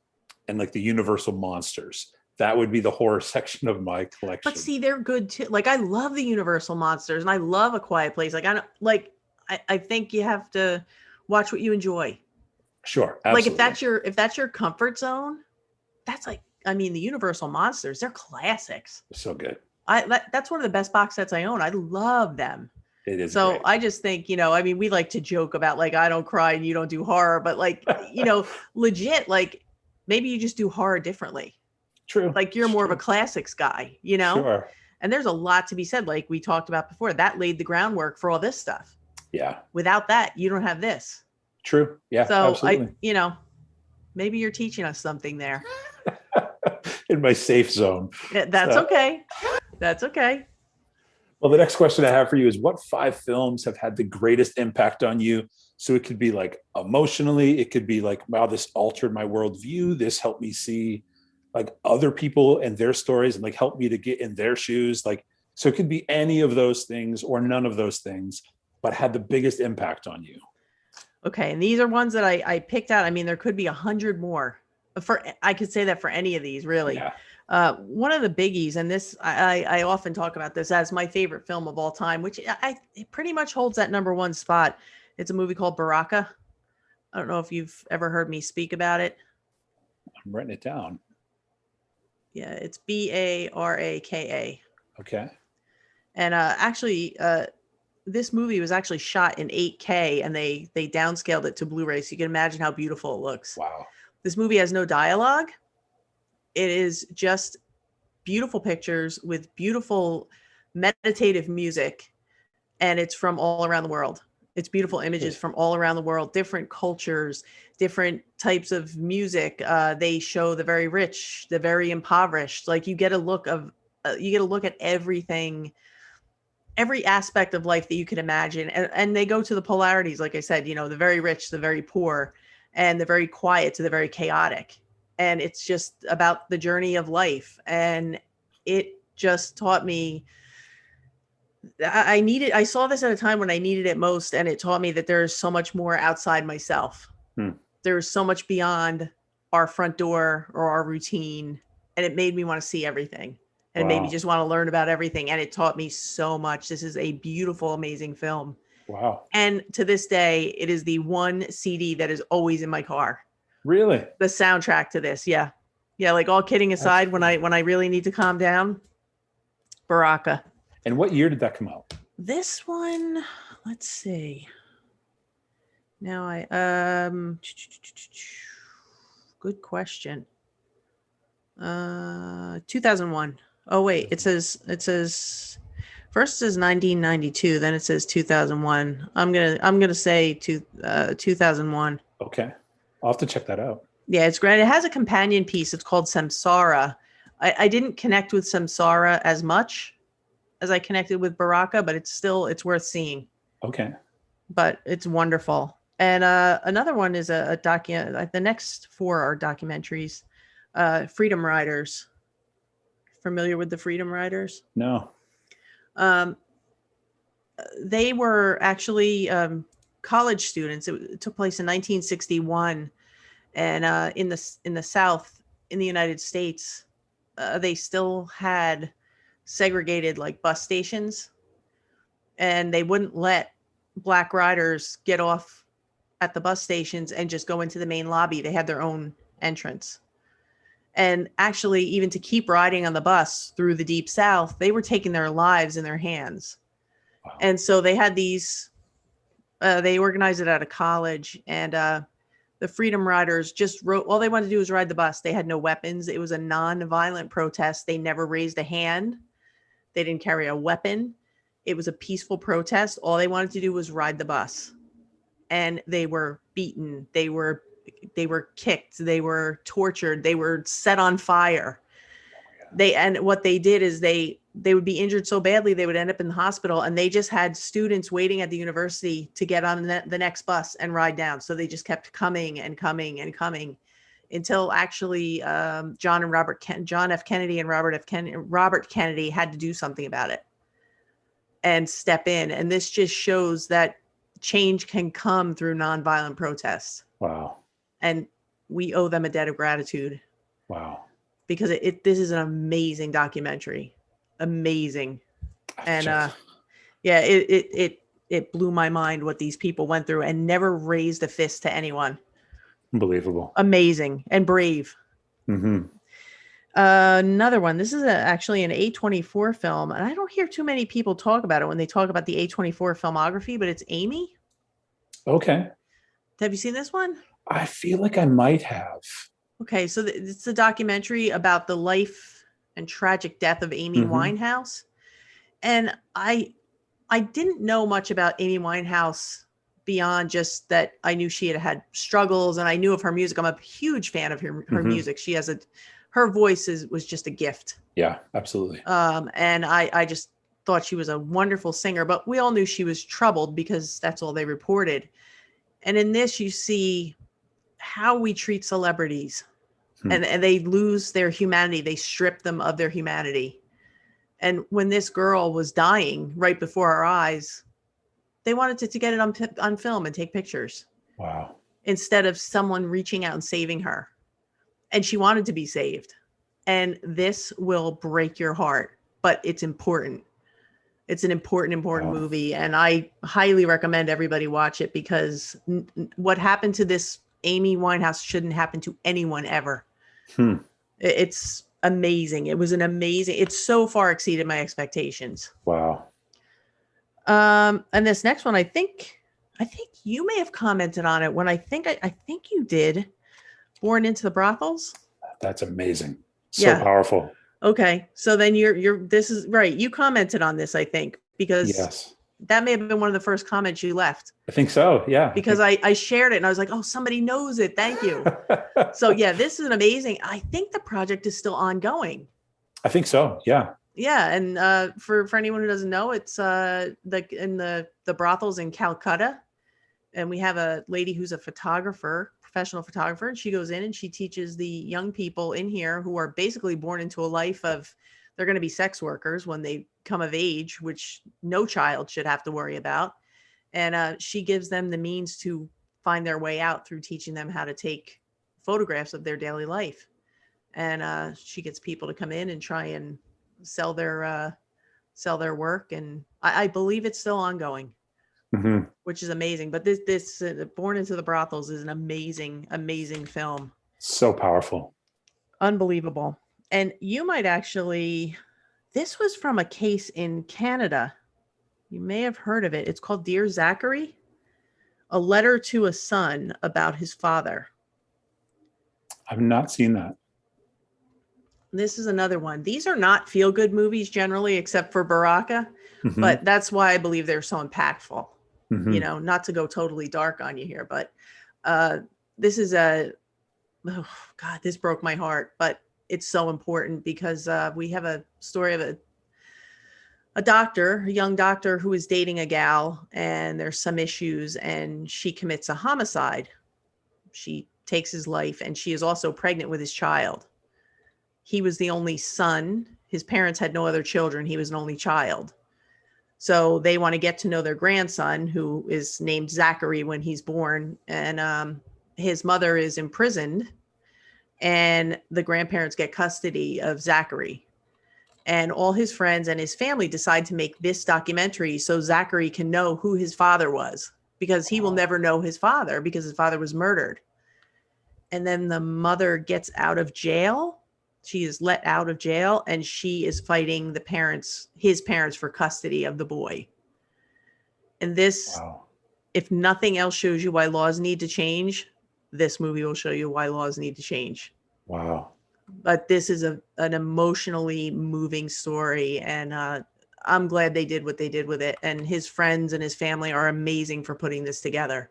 like the Universal Monsters. That would be the horror section of my collection. But see, they're good too. Like I love the Universal Monsters and I love A Quiet Place. Like I think you have to watch what you enjoy. Sure. Absolutely. Like if that's your comfort zone, that's like, I mean, the Universal Monsters, they're classics. So good. That's one of the best box sets I own. I love them. It is. So great. I just think, I mean, we like to joke about like, I don't cry and you don't do horror, but like, legit, like maybe you just do horror differently. True. Like you're more of a classics guy, Sure. And there's a lot to be said. Like we talked about before, that laid the groundwork for all this stuff. Yeah. Without that, you don't have this. True. Yeah. So absolutely. Maybe you're teaching us something there. In my safe zone. That's okay. That's okay. Well, the next question I have for you is, what 5 films have had the greatest impact on you? So it could be like emotionally, it could be like, wow, this altered my worldview. This helped me see like other people and their stories and like helped me to get in their shoes. Like, so it could be any of those things or none of those things, but had the biggest impact on you. Okay. And these are ones that I picked out. I mean, there could be 100 more I could say that for any of these really. Yeah. One of the biggies, and this I often talk about this as my favorite film of all time, which it pretty much holds that number one spot. It's a movie called Baraka. I don't know if you've ever heard me speak about it. I'm writing it down. Yeah, it's Baraka. Okay. And actually, this movie was actually shot in 8K, and they downscaled it to Blu-ray, so you can imagine how beautiful it looks. Wow. This movie has no dialogue. It is just beautiful pictures with beautiful meditative music, and it's from all around the world. It's beautiful images from all around the world, different cultures, different types of music. They show the very rich, the very impoverished. Like you get a look at everything, every aspect of life that you can imagine. And they go to the polarities, like I said, the very rich, the very poor, and the very quiet to the very chaotic. And it's just about the journey of life. And it just taught me, I saw this at a time when I needed it most. And it taught me that there's so much more outside myself. There's so much beyond our front door or our routine. And it made me want to see everything. And it made me just want to learn about everything. And it taught me so much. This is a beautiful, amazing film. Wow. And to this day, it is the one CD that is always in my car. Really? The soundtrack to this. Yeah. Yeah. Like all kidding aside, when I really need to calm down, Baraka. And what year did that come out? This one, let's see. Now good question. 2001. Oh wait, it says first it says 1992, then it says 2001. I'm gonna say 2001. Okay, I'll have to check that out. Yeah, it's great. It has a companion piece. It's called Samsara. I didn't connect with Samsara as much as I connected with Baraka, but it's worth seeing. Okay. But it's wonderful. And another one is a document. The next four are documentaries. Freedom Riders. Familiar with the Freedom Riders? No. They were actually college students. It took place in 1961, and in the South, in the United States, they still had segregated like bus stations, and they wouldn't let Black riders get off at the bus stations and just go into the main lobby. They had their own entrance. And actually, even to keep riding on the bus through the Deep South, they were taking their lives in their hands. Wow. And so they had these, they organized it at a college, and the Freedom Riders just wrote, all they wanted to do was ride the bus. They had no weapons. It was a non-violent protest. They never raised a hand. They didn't carry a weapon. It was a peaceful protest. All they wanted to do was ride the bus. And they were beaten. They were kicked. They were tortured. They were set on fire. And what they did is they would be injured so badly they would end up in the hospital, and they just had students waiting at the university to get on the next bus and ride down. So they just kept coming and coming and coming until actually John F. Kennedy and Robert Kennedy had to do something about it and step in. And this just shows that change can come through nonviolent protests. Wow. And we owe them a debt of gratitude. Wow. Because this is an amazing documentary. Amazing. And yeah, it blew my mind what these people went through and never raised a fist to anyone. Unbelievable. Amazing and brave. Mm-hmm. Another one. This is actually an A24 film, and I don't hear too many people talk about it when they talk about the A24 filmography, but it's Amy. Okay. Have you seen this one? I feel like I might have. Okay, so it's a documentary about the life and tragic death of Amy Winehouse. And I didn't know much about Amy Winehouse beyond just that I knew she had struggles, and I knew of her music. I'm a huge fan of her music. She has her voice was just a gift. Yeah, absolutely. And I just thought she was a wonderful singer, but we all knew she was troubled because that's all they reported. And in this, you see how we treat celebrities, and they lose their humanity. They strip them of their humanity. And when this girl was dying right before our eyes, they wanted to get it on film and take pictures. Wow. Instead of someone reaching out and saving her. And she wanted to be saved. and this will break your heart, but it's important. It's an important movie, and I highly recommend everybody watch it, because what happened to this Amy Winehouse shouldn't happen to anyone ever. It's amazing. It was an amazing. It so far exceeded my expectations. Wow. And this next one, I think you may have commented on it when I think you did. Born into the Brothels. That's amazing. So powerful. Okay. So then this is right. You commented on this, I think, because that may have been one of the first comments you left. I think so. Yeah. Because I shared it and I was like, oh, somebody knows it. Thank you. So yeah, this is an amazing. I think the project is still ongoing. I think so. Yeah. Yeah. And for anyone who doesn't know, it's in the brothels in Calcutta. And we have a lady who's a professional photographer, and she goes in and she teaches the young people in here who are basically born into a life of, they're going to be sex workers when they come of age, which no child should have to worry about. And she gives them the means to find their way out through teaching them how to take photographs of their daily life. And she gets people to come in and try and sell their work. And I believe it's still ongoing. Which is amazing. But this Born into the Brothels is an amazing, amazing film. So powerful. Unbelievable. And you might actually, this was from a case in Canada. You may have heard of it. It's called Dear Zachary, a letter to a son about his father. I've not seen that. This is another one. These are not feel-good movies generally, except for Baraka. But that's why I believe they're so impactful. You know, not to go totally dark on you here, but this is this broke my heart, but it's so important because we have a story of a young doctor who is dating a gal, and there's some issues, and she commits a homicide. She takes his life, and she is also pregnant with his child. He was the only son. His parents had no other children. He was an only child. So they want to get to know their grandson, who is named Zachary when he's born. And his mother is imprisoned, and the grandparents get custody of Zachary. And all his friends and his family decide to make this documentary so Zachary can know who his father was, because he will never know his father because his father was murdered. And then the mother gets out of jail. She is let out of jail, and she is fighting his parents for custody of the boy. And this, if nothing else shows you why laws need to change, this movie will show you why laws need to change. Wow. But this is an emotionally moving story, and I'm glad they did what they did with it. And his friends and his family are amazing for putting this together.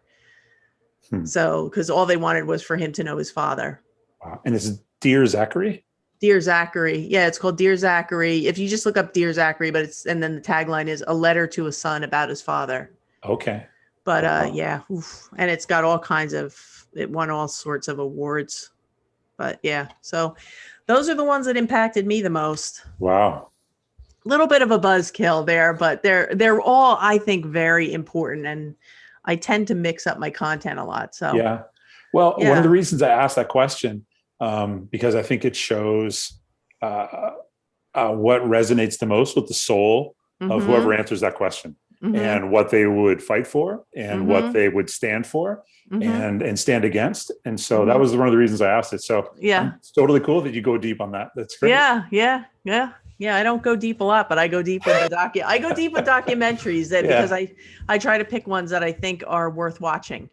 So, because all they wanted was for him to know his father. Wow. And it's Dear Zachary? Dear Zachary. Yeah, it's called Dear Zachary. If you just look up Dear Zachary, and then the tagline is a letter to a son about his father. Okay. But yeah. Oof. And it's got it won all sorts of awards. But yeah, so those are the ones that impacted me the most. Wow. A little bit of a buzzkill there, but they're all, I think, very important. And I tend to mix up my content a lot. So yeah. Well, one of the reasons I asked that question, because I think it shows what resonates the most with the soul of whoever answers that question, and what they would fight for, and what they would stand for, and stand against. And so that was one of the reasons I asked it. So it's totally cool that you go deep on that. That's great. Yeah. I don't go deep a lot, but I go deep with I go deep with documentaries because I try to pick ones that I think are worth watching.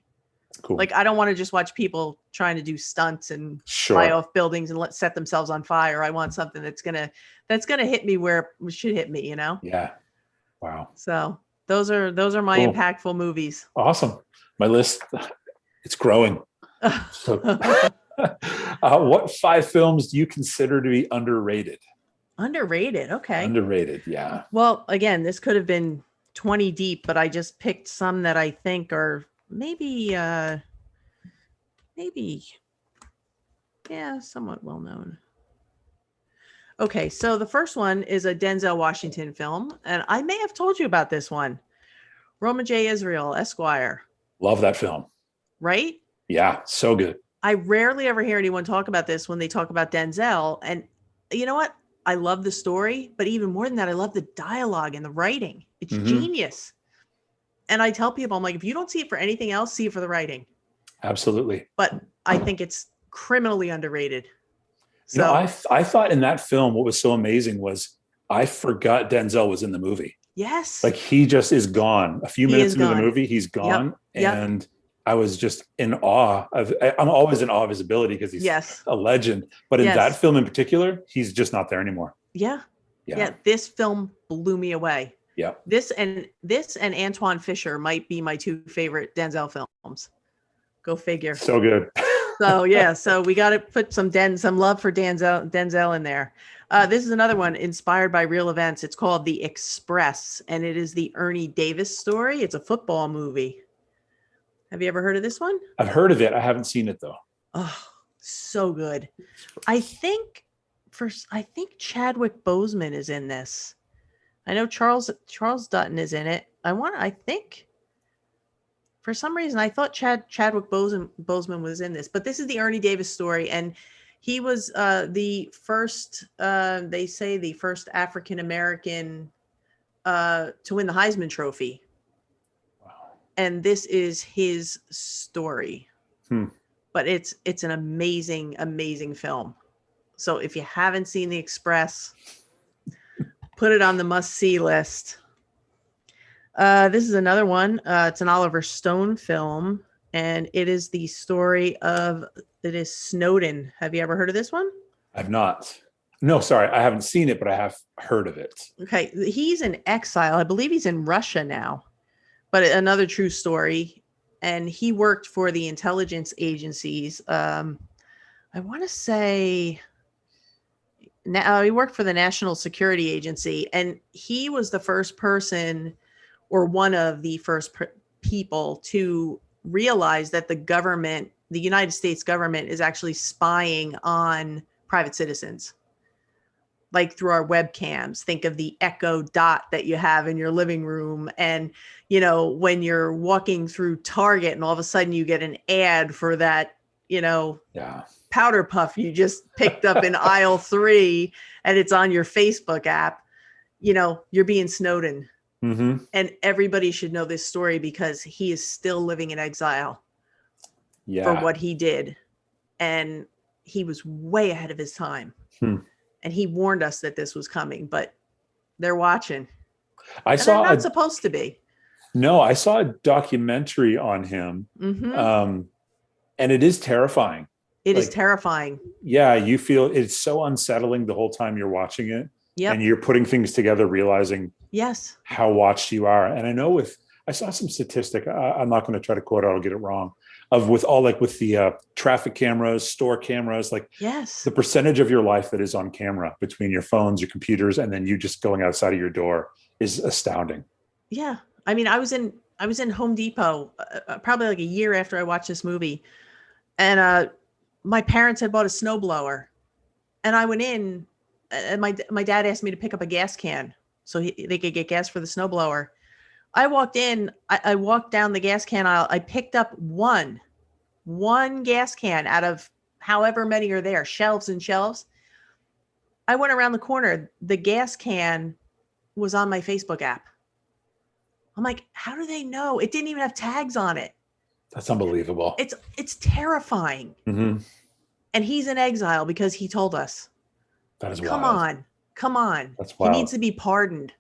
Cool. Like, I don't want to just watch people trying to do stunts and fly off buildings and set themselves on fire. I want something that's gonna hit me where it should hit me, you know? Yeah. Wow. So those are my impactful movies. Awesome. My list, it's growing. So, what 5 films do you consider to be underrated? Underrated. Okay. Underrated. Yeah. Well, again, this could have been 20 deep, but I just picked some that I think are maybe somewhat well known. Okay, so the first one is a Denzel Washington film, and I may have told you about this one. Roma J. Israel, Esquire. Love that film. Right? Yeah, so good. I rarely ever hear anyone talk about this when they talk about Denzel, and you know what? I love the story, but even more than that, I love the dialogue and the writing. It's Mm-hmm. genius. And I tell people, I'm like, if you don't see it for anything else, see it for the writing. Absolutely. But I think it's criminally underrated. You know, So I thought in that film, what was so amazing was I forgot Denzel was in the movie. yes, Like he just is gone. A few he minutes is into the gone. movie, he's gone. Yep. And I was just in awe of, I'm always in awe of his ability because he's Yes. a legend. But in that film in particular, he's just not there anymore. Yeah. Yeah. This film blew me away. Yeah. This and Antoine Fisher might be my two favorite Denzel films. Go figure. So good. So yeah, so we got to put some love for Denzel in there. This is another one inspired by real events. It's called The Express, and it is the Ernie Davis story. It's a football movie. Have you ever heard of this one? I've heard of it. I haven't seen it though. Oh, so good. I think Chadwick Boseman is in this. I know Charles Dutton is in it. I think for some reason I thought Chadwick Boseman was in this, but this is the Ernie Davis story, and he was the first they say the first African American to win the Heisman Trophy. And this is his story. But it's an amazing film. So if you haven't seen The Express, put it on the must-see list. This is another one. It's an Oliver Stone film, and it is the story of Snowden. Have you ever heard of this one? I've not. No, sorry, I haven't seen it, but I have heard of it. Okay, he's in exile. I believe he's in Russia now. But another true story, and he worked for the intelligence agencies. I want to say now he worked for the National Security Agency, and he was the first person or one of the first people to realize that the United States government is actually spying on private citizens. Like through our webcams. Think of the Echo Dot that you have in your living room. And, when you're walking through Target and all of a sudden you get an ad for that, powder puff you just picked up in aisle 3 and it's on your Facebook app, you're being Snowden. Mm-hmm. And everybody should know this story because he is still living in exile for what he did. And he was way ahead of his time. And he warned us that this was coming, but they're watching. They're not supposed to be. No, I saw a documentary on him, and it is terrifying. It is terrifying. Yeah, you feel it's so unsettling the whole time you're watching it, and you're putting things together, realizing how watched you are. And I know I saw some statistic. I'm not going to try to quote it; I'll get it wrong. With the traffic cameras, store cameras, the percentage of your life that is on camera between your phones, your computers, and then you just going outside of your door is astounding. Yeah. I mean, I was in Home Depot probably like a year after I watched this movie, and my parents had bought a snowblower, and I went in, and my dad asked me to pick up a gas can so they could get gas for the snowblower. I walked in, I walked down the gas can aisle. I picked up one gas can out of however many are there, shelves and shelves. I went around the corner. The gas can was on my Facebook app. I'm like, how do they know? It didn't even have tags on it. That's unbelievable. It's terrifying. Mm-hmm. And he's in exile because he told us. That is wild. Come on. That's wild. He needs to be pardoned.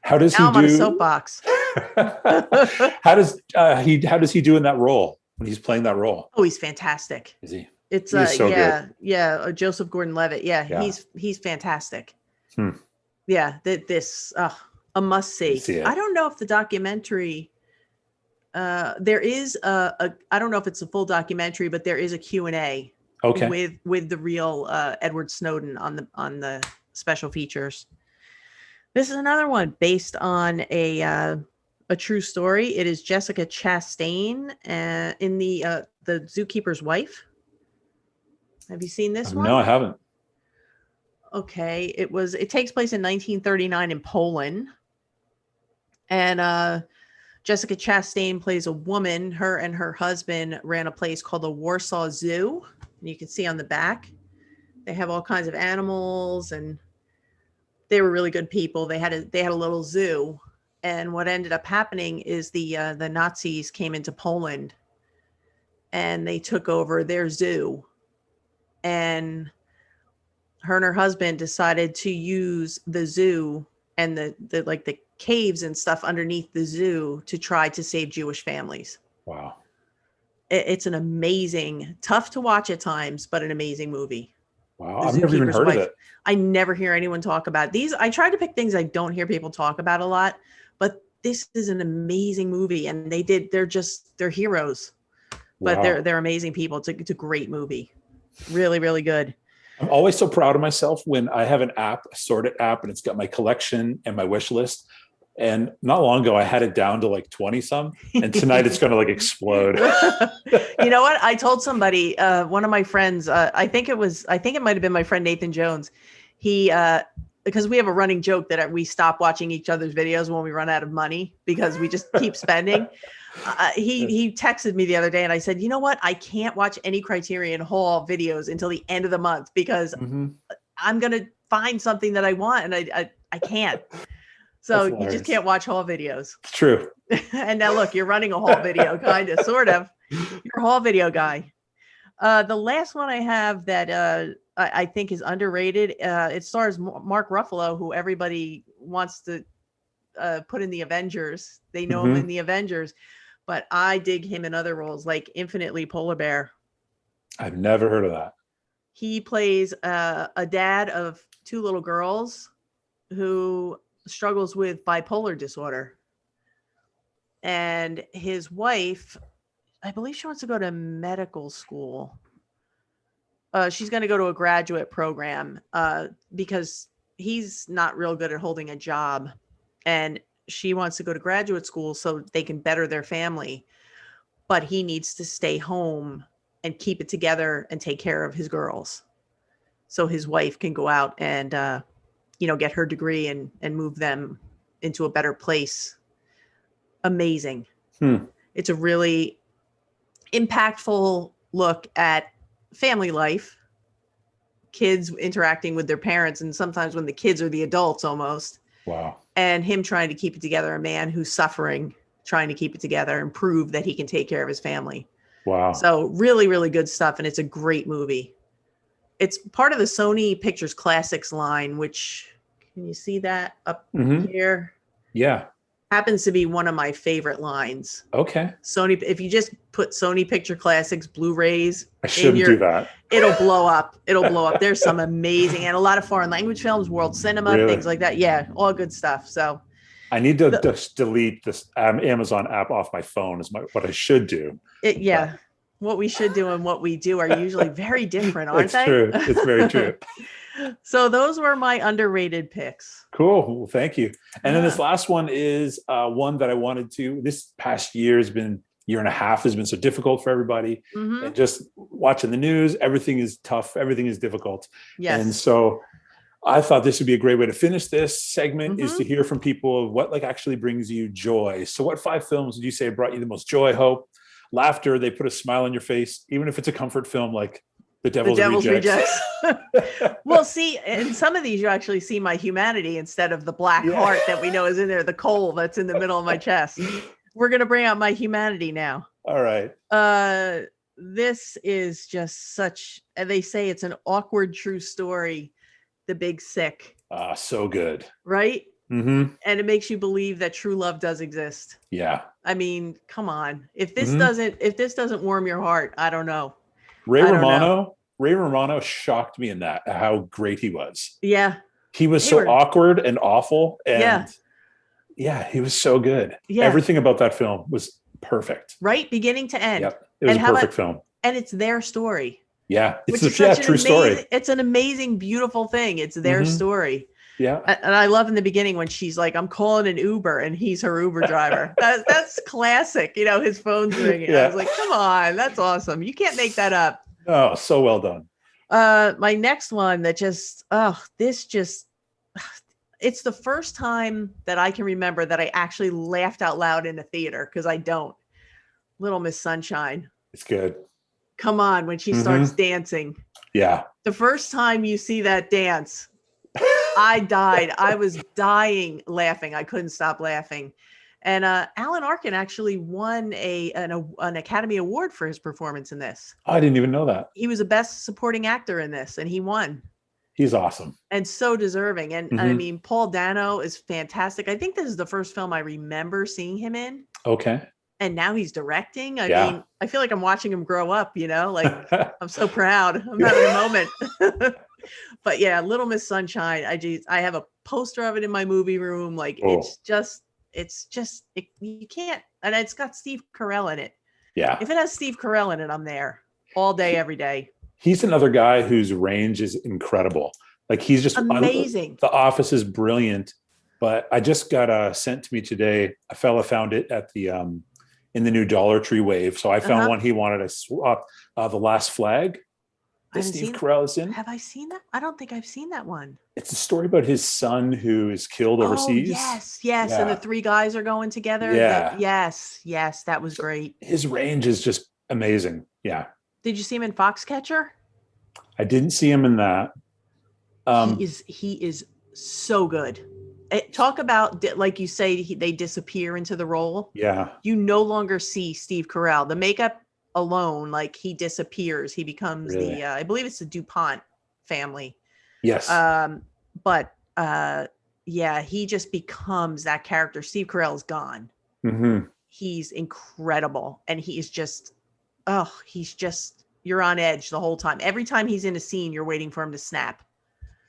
How does now I'm on a soapbox. How does he do in that role when he's playing that role? Oh, he's fantastic. Is he? It's so good. Joseph Gordon-Levitt. Yeah, he's fantastic. Yeah, this a must see. I don't know if the documentary there is I don't know if it's a full documentary, but there is a Q&A with the real Edward Snowden on the special features. This is another one based on a true story. It is Jessica Chastain in the Zookeeper's Wife. Have you seen this one? No, I haven't. Okay, it takes place in 1939 in Poland, and Jessica Chastain plays a woman. Her and her husband ran a place called the Warsaw Zoo. And you can see on the back, They have all kinds of animals, and they were really good people. They had a little zoo, and what ended up happening is the Nazis came into Poland, and they took over their zoo, and her and her husband decided to use the zoo and the like the caves and stuff underneath the zoo to try to save Jewish families. Wow. It's an amazing, tough to watch at times, but an amazing movie. Wow. The I've never even Zookeeper's heard of Wife. it. I never hear anyone talk about these. I try to pick things I don't hear people talk about a lot, but this is an amazing movie, and they're heroes, but Wow. they're amazing people. It's a great movie. Really, really good. I'm always so proud of myself when I have an app, a sorted app, and it's got my collection and my wish list. And not long ago, I had it down to like 20 some, and tonight it's going to like explode. You know what? I told somebody, one of my friends, I think it might've been my friend, Nathan Jones. He, because we have a running joke that we stop watching each other's videos when we run out of money because we just keep spending. He texted me the other day, and I said, you know what? I can't watch any Criterion Hall videos until the end of the month because I'm going to find something that I want, and I can't. So you just can't watch haul videos. It's true. And now look, you're running a haul video, kind of, sort of. You're a haul video guy. The last one I have that I think is underrated. It stars Mark Ruffalo, who everybody wants to put in the Avengers. They know him in the Avengers, but I dig him in other roles like Infinitely Polar Bear. I've never heard of that. He plays a dad of two little girls who struggles with bipolar disorder, and his wife, I believe she wants to go to medical school. She's going to go to a graduate program because he's not real good at holding a job, and she wants to go to graduate school so they can better their family, but he needs to stay home and keep it together and take care of his girls so his wife can go out and get her degree and move them into a better place. Amazing. It's a really impactful look at family life, kids interacting with their parents, and sometimes when the kids are the adults almost. Wow. And him trying to keep it together, a man who's suffering, trying to keep it together and prove that he can take care of his family. Wow. So really, really good stuff. And it's a great movie. It's part of the Sony Pictures Classics line, which, can you see that up here? Yeah. Happens to be one of my favorite lines. Okay. Sony, if you just put Sony Picture Classics Blu-rays, I shouldn't do that. It'll blow up. It'll blow up. There's some amazing, and a lot of foreign language films, world cinema, things like that. Yeah, all good stuff. So I need to just delete this Amazon app off my phone is what I should do. What we should do and what we do are usually very different, aren't they? It's true. It's very true. So those were my underrated picks. Cool. Well, thank you. And then this last one is one that I wanted to. This past year year and a half has been so difficult for everybody. And just watching the news, everything is tough. Everything is difficult. Yes. And so I thought this would be a great way to finish this segment is to hear from people of what actually brings you joy. So what 5 films would you say brought you the most joy, hope, laughter? They put a smile on your face, even if it's a comfort film like The Devil's Rejects. Well, see, in some of these, you actually see my humanity instead of the black heart that we know is in there, the coal that's in the middle of my chest. We're going to bring out my humanity now. All right. This is just they say it's an awkward true story, The Big Sick. So good. Right? And it makes you believe that true love does exist. Yeah. I mean, come on. If this doesn't warm your heart, I don't know. Ray Romano shocked me in that, how great he was. Yeah. He was so awkward and awful. And he was so good. Yeah. Everything about that film was perfect. Right? Beginning to end. Yep. It was a perfect film. And it's their story. Yeah. It's a true story. It's an amazing, beautiful thing. It's their story. Yeah. And I love in the beginning when she's like, I'm calling an Uber, and he's her Uber driver. That's classic. His phone's ringing. I was like, come on, that's awesome. You can't make that up. Oh, so well done. My next one that it's the first time that I can remember that I actually laughed out loud in a theater, because I don't. Little Miss Sunshine. It's good. Come on, when she starts dancing. Yeah. The first time you see that dance, I died. I was dying laughing. I couldn't stop laughing. And Alan Arkin actually won an Academy Award for his performance in this. I didn't even know that. He was a best supporting actor in this, and he won. He's awesome. And so deserving. And I mean, Paul Dano is fantastic. I think this is the first film I remember seeing him in. Okay. And now he's directing. I mean, I feel like I'm watching him grow up, like I'm so proud. I'm having a moment. But yeah, Little Miss Sunshine. I have a poster of it in my movie room. Like you can't, and it's got Steve Carell in it. Yeah. If it has Steve Carell in it, I'm there all day, every day. He's another guy whose range is incredible. Like he's just amazing. The Office is brilliant, but I just got sent to me today. A fella found it at the in the new Dollar Tree wave. So I found one he wanted to swap. The Last Flag. That Steve Carell is in. Have I seen that? I don't think I've seen that one. It's a story about his son who is killed overseas. Yes. Yeah. And the three guys are going together. Yeah. Yes. That was great. His range is just amazing. Yeah. Did you see him in Foxcatcher? I didn't see him in that. He is so good. Talk about, like you say, they disappear into the role. Yeah. You no longer see Steve Carell. The makeup alone, like he disappears. He becomes I believe it's the DuPont family. Yes. He just becomes that character. Steve Carell is gone. Mm-hmm. He's incredible. And he's just, you're on edge the whole time. Every time he's in a scene, you're waiting for him to snap.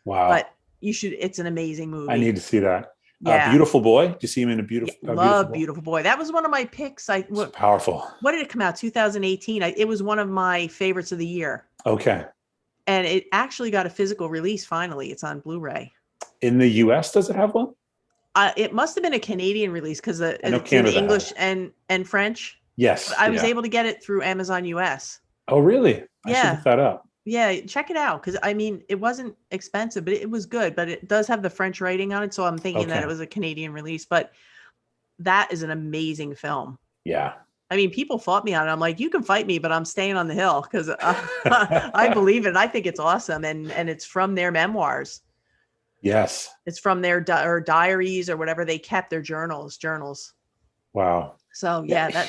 Wow. But it's an amazing movie. I need to see that. Yeah. Beautiful Boy. Do you see him in Beautiful Boy? That was one of my picks. It's powerful. What did it come out? 2018. It was one of my favorites of the year. Okay. And it actually got a physical release. Finally, it's on Blu-ray. In the US, does it have one? It must have been a Canadian release because it's in English and French. Yes. But I was able to get it through Amazon US. Oh, really? I should look that up. Yeah, check it out because I mean it wasn't expensive, but it was good. But it does have the French writing on it, so I'm thinking that it was a Canadian release. But that is an amazing film. Yeah. I mean, people fought me on it. I'm like, you can fight me, but I'm staying on the hill because I believe it. I think it's awesome, and it's from their memoirs. Yes. It's from their diaries or whatever they kept, their journals. Wow. So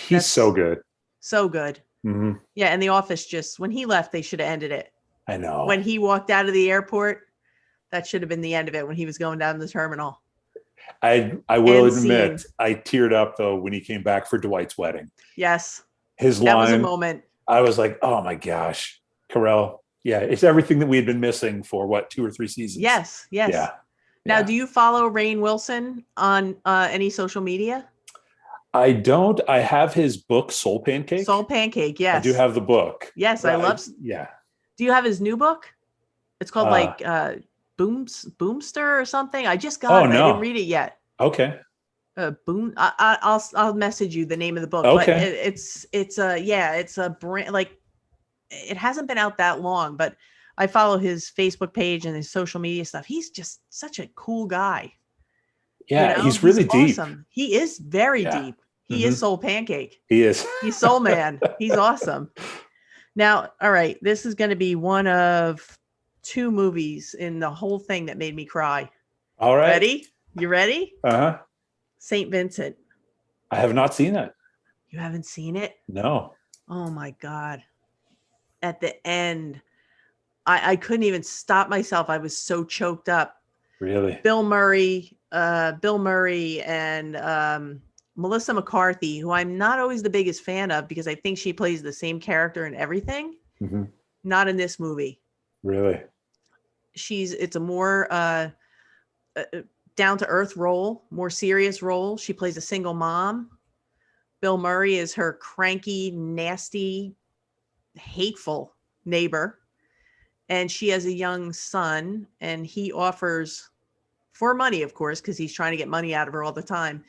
he's so good. So good. Mm-hmm. Yeah, and The Office when he left, they should have ended it. I know. When he walked out of the airport, that should have been the end of it when he was going down the terminal. I will admit, I teared up though when he came back for Dwight's wedding. Yes. His line. That was a moment. I was like, oh my gosh, Carell. Yeah, it's everything that we had been missing for 2 or 3 seasons. Yes. Yeah. Now, do you follow Rainn Wilson on any social media? I don't. I have his book, Soul Pancake. Soul Pancake, yes. I do have the book. Yes, I love. Yeah. Do you have his new book? It's called Boomster or something. I just got it. I didn't read it yet. Okay. I'll message you the name of the book. Okay. But it's a brand, like it hasn't been out that long, but I follow his Facebook page and his social media stuff. He's just such a cool guy. Yeah, he's really deep. Awesome. He is very deep. He is Soul Pancake. He is. He's Soul Man. He's awesome. Now, all right, this is going to be one of 2 movies in the whole thing that made me cry. All right. Ready? You ready? Uh-huh. St. Vincent. I have not seen it. You haven't seen it? No. Oh my God. At the end, I couldn't even stop myself. I was so choked up. Really? Bill Murray and Melissa McCarthy, who I'm not always the biggest fan of because I think she plays the same character in everything. Mm-hmm. Not in this movie. Really? It's a more down to earth role, more serious role. She plays a single mom. Bill Murray is her cranky, nasty, hateful neighbor. And she has a young son, and he offers, for money, of course, because he's trying to get money out of her all the time,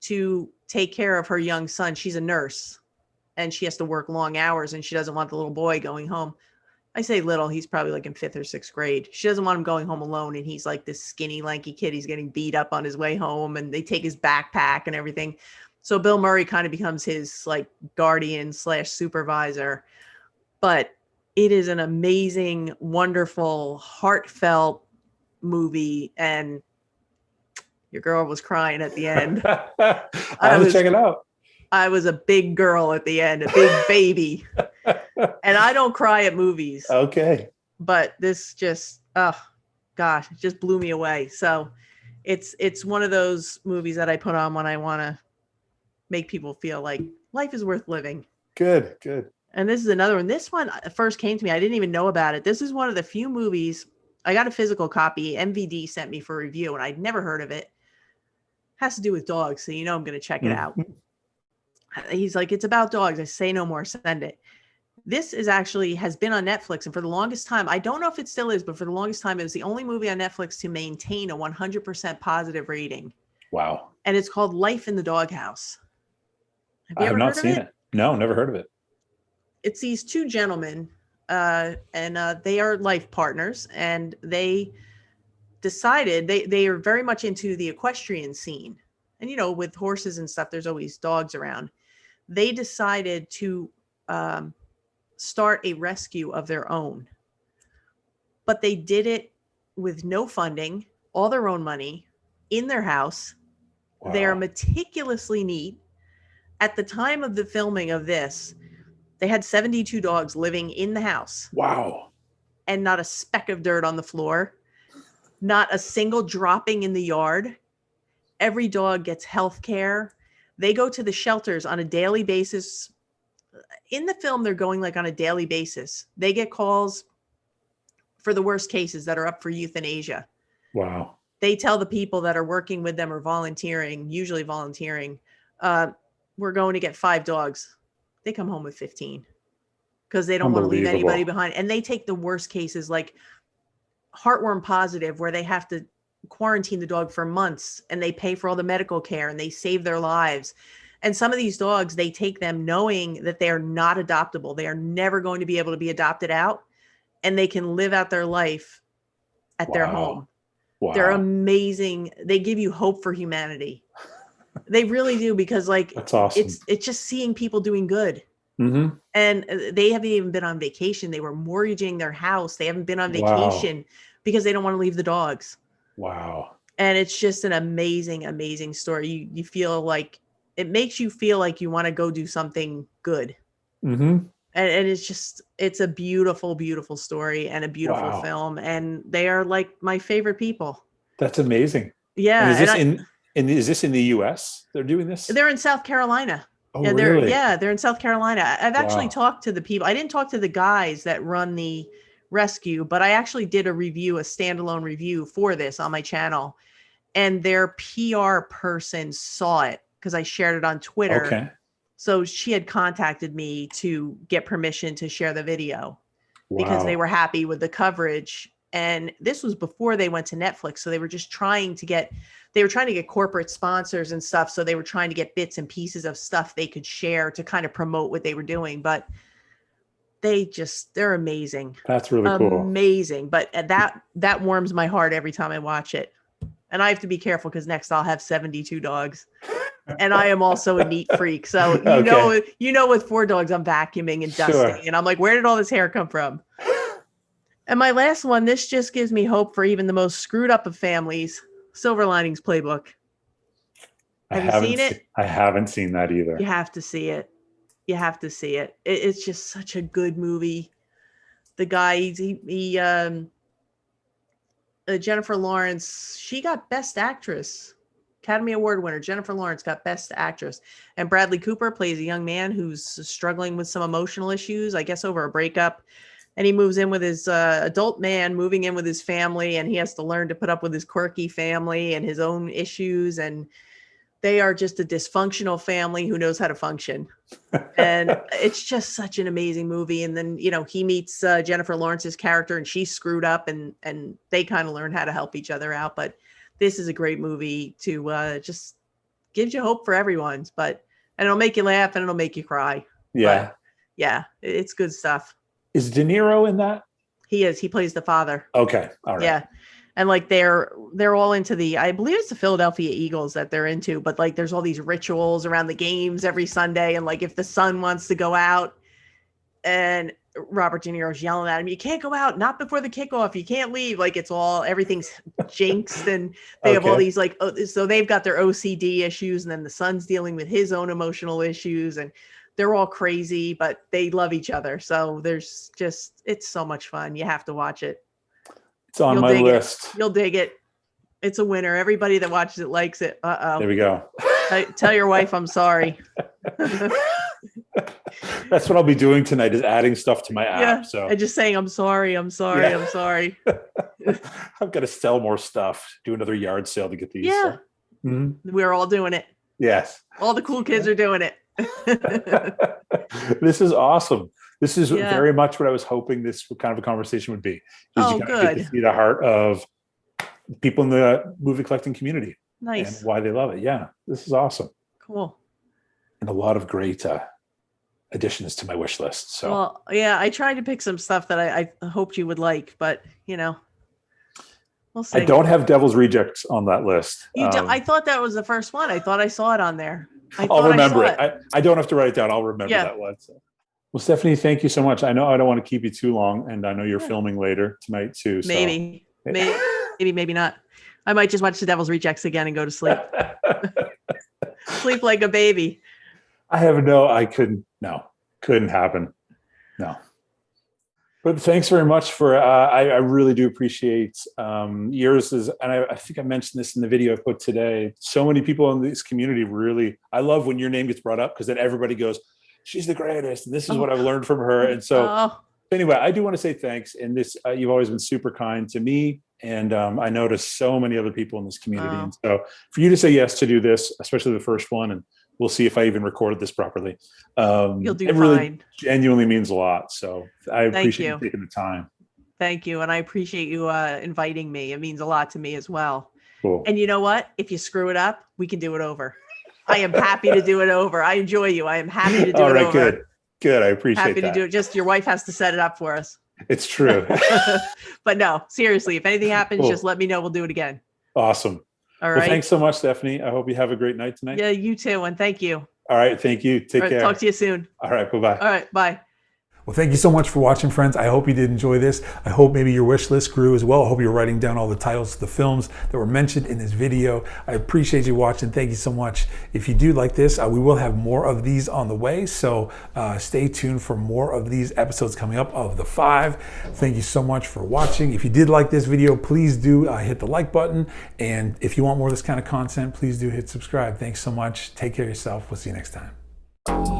to take care of her young son. She's a nurse, and she has to work long hours, and she doesn't want the little boy going home. I say little, he's probably like in 5th or 6th grade. She doesn't want him going home alone, and he's like this skinny, lanky kid. He's getting beat up on his way home, and they take his backpack and everything. So Bill Murray kind of becomes his like guardian / supervisor. But It is an amazing, wonderful, heartfelt movie, and your girl was crying at the end. I have to check it out. I was a big girl at the end, a big baby. And I don't cry at movies. Okay. But this just, oh gosh, it just blew me away. So it's one of those movies that I put on when I want to make people feel like life is worth living. Good, good. And this is another one. This one first came to me. I didn't even know about it. This is one of the few movies. I got a physical copy. MVD sent me for review, and I'd never heard of it. Has to do with dogs, so you know I'm going to check it out. He's like, it's about dogs. I say no more. Send it. This is actually has been on Netflix, and for the longest time, I don't know if it still is, but for the longest time, it was the only movie on Netflix to maintain a 100% positive rating. Wow. And it's called Life in the Doghouse. I have not seen it. No, never heard of it. It's these two gentlemen, and they are life partners, and they decided they are very much into the equestrian scene. And, you know, with horses and stuff, there's always dogs around. They decided to start a rescue of their own. But they did it with no funding, all their own money, in their house. Wow. They are meticulously neat. At the time of the filming of this, they had 72 dogs living in the house. Wow. And not a speck of dirt on the floor. Not a single dropping in the yard. Every dog gets health care. They go to the shelters on a daily basis. In the film, they're going like on a daily basis. They get calls for the worst cases that are up for euthanasia. Wow. They tell the people that are working with them or volunteering, usually volunteering, we're going to get 5 dogs. They come home with 15 because they don't want to leave anybody behind. And they take the worst cases, like heartworm positive, where they have to quarantine the dog for months, and they pay for all the medical care, and they save their lives. And some of these dogs, they take them knowing that they are not adoptable. They are never going to be able to be adopted out, and they can live out their life at their home. Wow. They're amazing. They give you hope for humanity. They really do, because like, that's awesome. It's just seeing people doing good. Mm-hmm. And they haven't even been on vacation. They were mortgaging their house. They haven't been on vacation because they don't want to leave the dogs. Wow. And it's just an amazing, amazing story. You feel like it makes you feel like you want to go do something good. Mm-hmm. And it's a beautiful, beautiful story and a beautiful film. And they are like my favorite people. That's amazing. Yeah. And is this in the US? They're doing this? They're in South Carolina. Oh, really? They're in South Carolina. I've actually talked to the people. I didn't talk to the guys that run the rescue, but I actually did a standalone review for this on my channel. And their PR person saw it because I shared it on Twitter. Okay. So she had contacted me to get permission to share the video because they were happy with the coverage. And this was before they went to Netflix. So they were just trying to get corporate sponsors and stuff. So they were trying to get bits and pieces of stuff they could share to kind of promote what they were doing. But they're amazing. That's really cool. Amazing. But that warms my heart every time I watch it. And I have to be careful because next I'll have 72 dogs. And I am also a neat freak. So you know, with 4 dogs, I'm vacuuming and dusting. And I'm like, where did all this hair come from? And my last one, this just gives me hope for even the most screwed up of families. Silver Linings Playbook. Have you seen it? I haven't seen that either. You have to see it. You have to see it. It's just such a good movie. The guy, Jennifer Lawrence, she got Best Actress. Academy Award winner Jennifer Lawrence got Best Actress. And Bradley Cooper plays a young man who's struggling with some emotional issues, I guess over a breakup. And he moves in with his adult man, moving in with his family, and he has to learn to put up with his quirky family and his own issues. And they are just a dysfunctional family who knows how to function. And it's just such an amazing movie. And then, you know, he meets Jennifer Lawrence's character, and she's screwed up, and they kind of learn how to help each other out. But this is a great movie to just gives you hope for everyone. And it'll make you laugh and it'll make you cry. Yeah. But, yeah, it's good stuff. Is De Niro in that? He is. He plays the father. Okay. All right. Yeah. And like they're all into I believe it's the Philadelphia Eagles that they're into, but like there's all these rituals around the games every Sunday. And like if the sun wants to go out, and Robert De Niro's yelling at him, "You can't go out, not before the kickoff. You can't leave." Like everything's jinxed, and they have all these like, so they've got their OCD issues, and then the son's dealing with his own emotional issues, and they're all crazy, but they love each other. So it's so much fun. You have to watch it. It's on my list. You'll dig it. It's a winner. Everybody that watches it likes it. There we go. Tell your wife I'm sorry. That's what I'll be doing tonight, is adding stuff to my app. Yeah, so and just saying, I'm sorry. I'm sorry. I'm sorry. I've got to sell more stuff, do another yard sale to get these. Yeah. We're all doing it. Yes. All the cool kids are doing it. This is awesome. This is very much what I was hoping this kind of a conversation would be. You good. Get to see the heart of people in the movie collecting community. Nice. And why they love it. Yeah, this is awesome. Cool. And a lot of great additions to my wish list. So, well, yeah, I tried to pick some stuff that I hoped you would like, but we'll see. I don't have Devil's Rejects on that list. I thought that was the first one. I thought I saw it on there. I'll remember it. I don't have to write it down. I'll remember that one. So. Well, Stephanie, thank you so much. I know I don't want to keep you too long, and I know you're filming later tonight too. So. Maybe not. I might just watch The Devil's Rejects again and go to sleep. Sleep like a baby. Couldn't happen. No. But thanks very much for, I really do appreciate yours. And I think I mentioned this in the video I put today. So many people in this community I love when your name gets brought up, because then everybody goes, she's the greatest. And this is what I've learned from her. And so anyway, I do want to say thanks. And you've always been super kind to me. And I noticed so many other people in this community. And so for you to say yes to do this, especially the first one, and we'll see if I even recorded this properly. You'll do it fine. Really genuinely means a lot. So I appreciate you taking the time. Thank you. And I appreciate you inviting me. It means a lot to me as well. Cool. And you know what? If you screw it up, we can do it over. I am happy to do it over. I enjoy you. I am happy to do it over. All right, good. I appreciate happy to do it. Just your wife has to set it up for us. It's true. But no, seriously, if anything happens, just let me know. We'll do it again. Awesome. All right. Well, thanks so much, Stephanie. I hope you have a great night tonight. Yeah, you too. And thank you. All right. Thank you. Take care. Talk to you soon. All right. Bye-bye. All right. Bye. Well, thank you so much for watching, friends. I hope you did enjoy this. I hope maybe your wish list grew as well. I hope you're writing down all the titles of the films that were mentioned in this video. I appreciate you watching. Thank you so much. If you do like this, we will have more of these on the way. So stay tuned for more of these episodes coming up of The 5. Thank you so much for watching. If you did like this video, please do hit the like button. And if you want more of this kind of content, please do hit subscribe. Thanks so much. Take care of yourself. We'll see you next time.